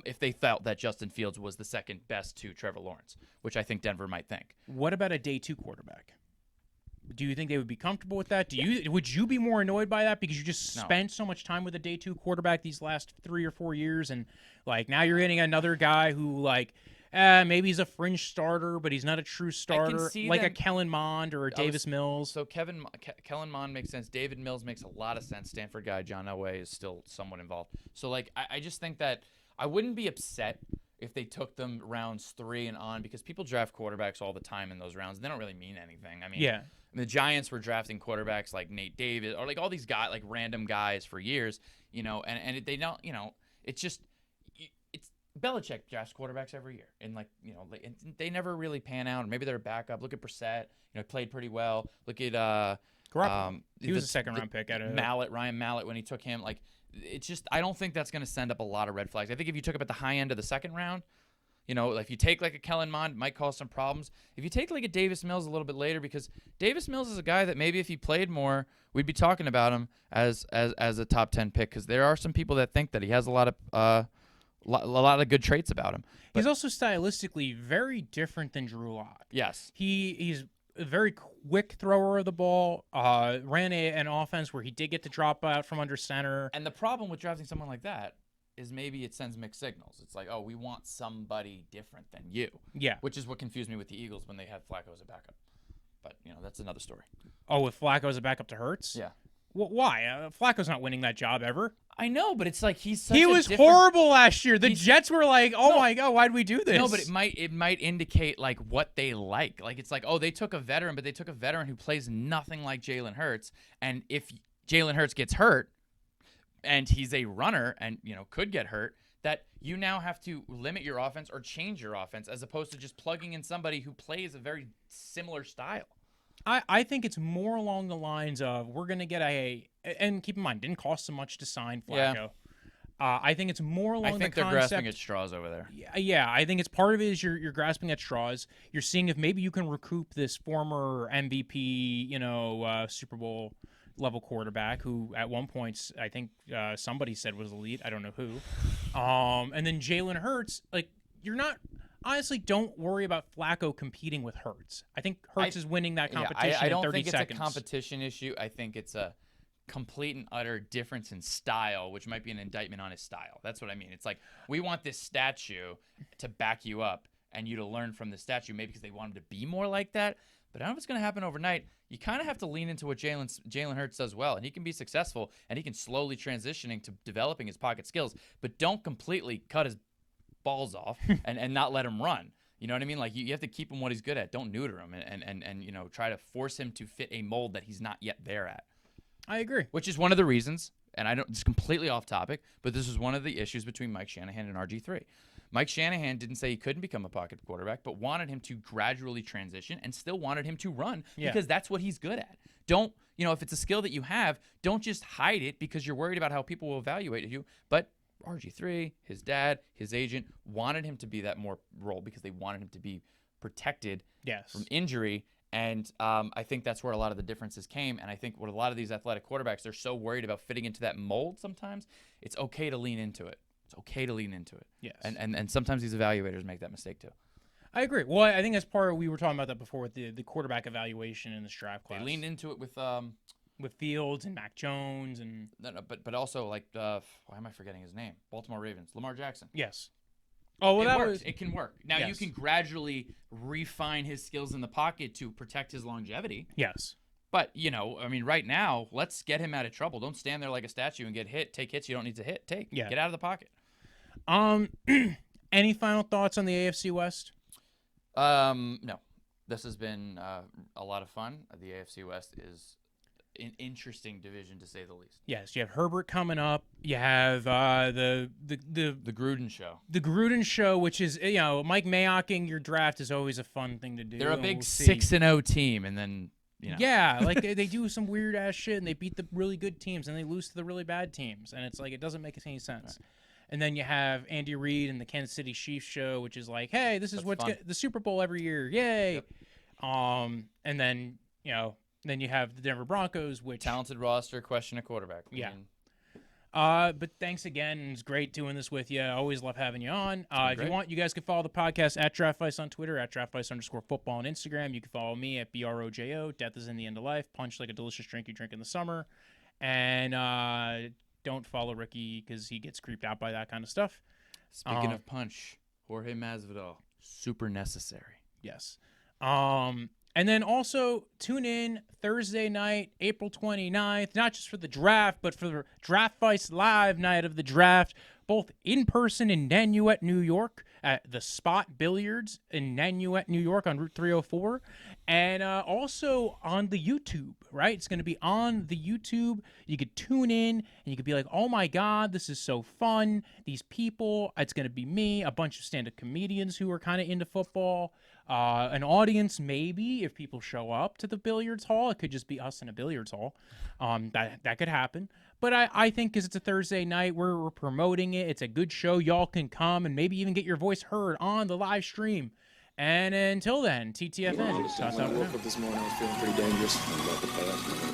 If they felt that Justin Fields was the second best to Trevor Lawrence, which I think Denver might think. What about a day 2 quarterback? Do you think they would be comfortable with that? Would you be more annoyed by that because you just spent so much time with a day 2 quarterback these last 3 or 4 years, and like now you're getting another guy who like maybe he's a fringe starter, but he's not a true starter, see like a them- Kellen Mond or a Davis Mills. So Kellen Mond makes sense. David Mills makes a lot of sense. Stanford guy John Elway is still somewhat involved. So like I just think that I wouldn't be upset if they took them rounds 3 and on, because people draft quarterbacks all the time in those rounds. They don't really mean anything. I mean, Yeah. the Giants were drafting quarterbacks like Nate Davis or like all these guys, like random guys for years, and they don't, it's just, it's Belichick drafts quarterbacks every year. And like, they never really pan out. Or maybe they're a backup. Look at Brissett, played pretty well. Look at, Garoppolo. He was a second-round pick out of Ryan Mallett when he took him. Like, it's just, I don't think that's going to send up a lot of red flags. I think if you took him at the high end of the second round, if you take like a Kellen Mond, it might cause some problems. If you take like a Davis Mills a little bit later, because Davis Mills is a guy that maybe if he played more, we'd be talking about him as a top 10 pick, because there are some people that think that he has a lot of good traits about him. But he's also stylistically very different than Drew Lock. yes, He's a very quick thrower of the ball. Ran an offense where he did get to drop out from under center. and the problem with drafting someone like that is maybe it sends mixed signals. It's like, oh, we want somebody different than you. Yeah. Which is what confused me with the Eagles when they had Flacco as a backup. But, that's another story. Oh, with Flacco as a backup to Hurts? Yeah. Why? Flacco's not winning that job ever. I know, but it's like he was horrible last year. The Jets were like, "Oh my God, why'd we do this?" No, but it might indicate like what they like. Like it's like, oh, they took a veteran, but they took a veteran who plays nothing like Jalen Hurts. And if Jalen Hurts gets hurt, and he's a runner, and could get hurt, that you now have to limit your offense or change your offense, as opposed to just plugging in somebody who plays a very similar style. I think it's more along the lines of we're going to get and keep in mind, didn't cost so much to sign Flacco. Yeah. I think it's more along the concept. I think they're grasping at straws over there. Yeah, I think it's part of it is you're grasping at straws. You're seeing if maybe you can recoup this former MVP, Super Bowl level quarterback who at one point I think somebody said was elite. I don't know who. And then Jalen Hurts, like honestly, don't worry about Flacco competing with Hurts. I think Hurts is winning that competition I don't in 30 think seconds. It's a competition issue. I think it's a complete and utter difference in style, which might be an indictment on his style. That's what I mean. It's like, we want this statue to back you up and you to learn from the statue, maybe because they want him to be more like that. But I don't know if it's going to happen overnight. You kind of have to lean into what Jalen Hurts does well, and he can be successful, and he can slowly transitioning to developing his pocket skills, but don't completely cut his balls off and not let him run. You know what I mean? Like you have to keep him what he's good at. Don't neuter him and try to force him to fit a mold that he's not yet there at. I agree. Which is one of the reasons, and it's completely off topic, but this is one of the issues between Mike Shanahan and RG3. Mike Shanahan didn't say he couldn't become a pocket quarterback, but wanted him to gradually transition and still wanted him to run because that's what he's good at. Don't, if it's a skill that you have, don't just hide it because you're worried about how people will evaluate you. But RG3, his dad, his agent wanted him to be that more role because they wanted him to be protected from injury. And I think that's where a lot of the differences came. And I think what a lot of these athletic quarterbacks, they're so worried about fitting into that mold sometimes, it's okay to lean into it. It's okay to lean into it. Yes. And sometimes these evaluators make that mistake too. I agree. Well, I think that's part of, we were talking about that before with the quarterback evaluation in the draft class. They leaned into it with Fields and Mac Jones and but also like why am I forgetting his name? Baltimore Ravens, Lamar Jackson. Yes. Oh, well, it can work. Now you can gradually refine his skills in the pocket to protect his longevity. Yes. But, right now, let's get him out of trouble. Don't stand there like a statue and get hit. Take hits you don't need to hit. Get out of the pocket. Any final thoughts on the AFC West? No. This has been a lot of fun. The AFC West is an interesting division, to say the least. Yes, you have Herbert coming up. You have the Gruden show. The Gruden show, which is Mike Mayocking your draft is always a fun thing to do. They're a big 6-0 team, and then yeah, like they do some weird ass shit, and they beat the really good teams, and they lose to the really bad teams, and it's like it doesn't make any sense. Right. And then you have Andy Reid and the Kansas City Chiefs show, which is like, hey, this is what's the Super Bowl every year, yay! Yep. And then then you have the Denver Broncos, which talented roster, question a quarterback. Yeah. But thanks again. It's great doing this with you. I always love having you on. If you want, you guys can follow the podcast at Draftvice on Twitter, at Draftvice_football on Instagram. You can follow me at BROJO. Death is in the end of life. Punch like a delicious drink you drink in the summer. And don't follow Ricky because he gets creeped out by that kind of stuff. Speaking of punch, Jorge Masvidal. super necessary. Yes. And then also tune in Thursday night, April 29th, not just for the draft, but for the Draftvice live night of the draft, both in person in Nanuet, New York, at the SPOT Billiards in Nanuet, New York on Route 304, and also on the YouTube, right? It's going to be on the YouTube. You could tune in and you could be like, oh my God, this is so fun. These people, it's going to be me, a bunch of stand-up comedians who are kind of into football, an audience maybe if people show up to the billiards hall. It could just be us in a billiards hall. That could happen. But I think because it's a Thursday night, we're promoting it. It's a good show. Y'all can come and maybe even get your voice heard on the live stream. And until then, TTFN. When I woke up this morning, I was feeling pretty dangerous. I was about to pass.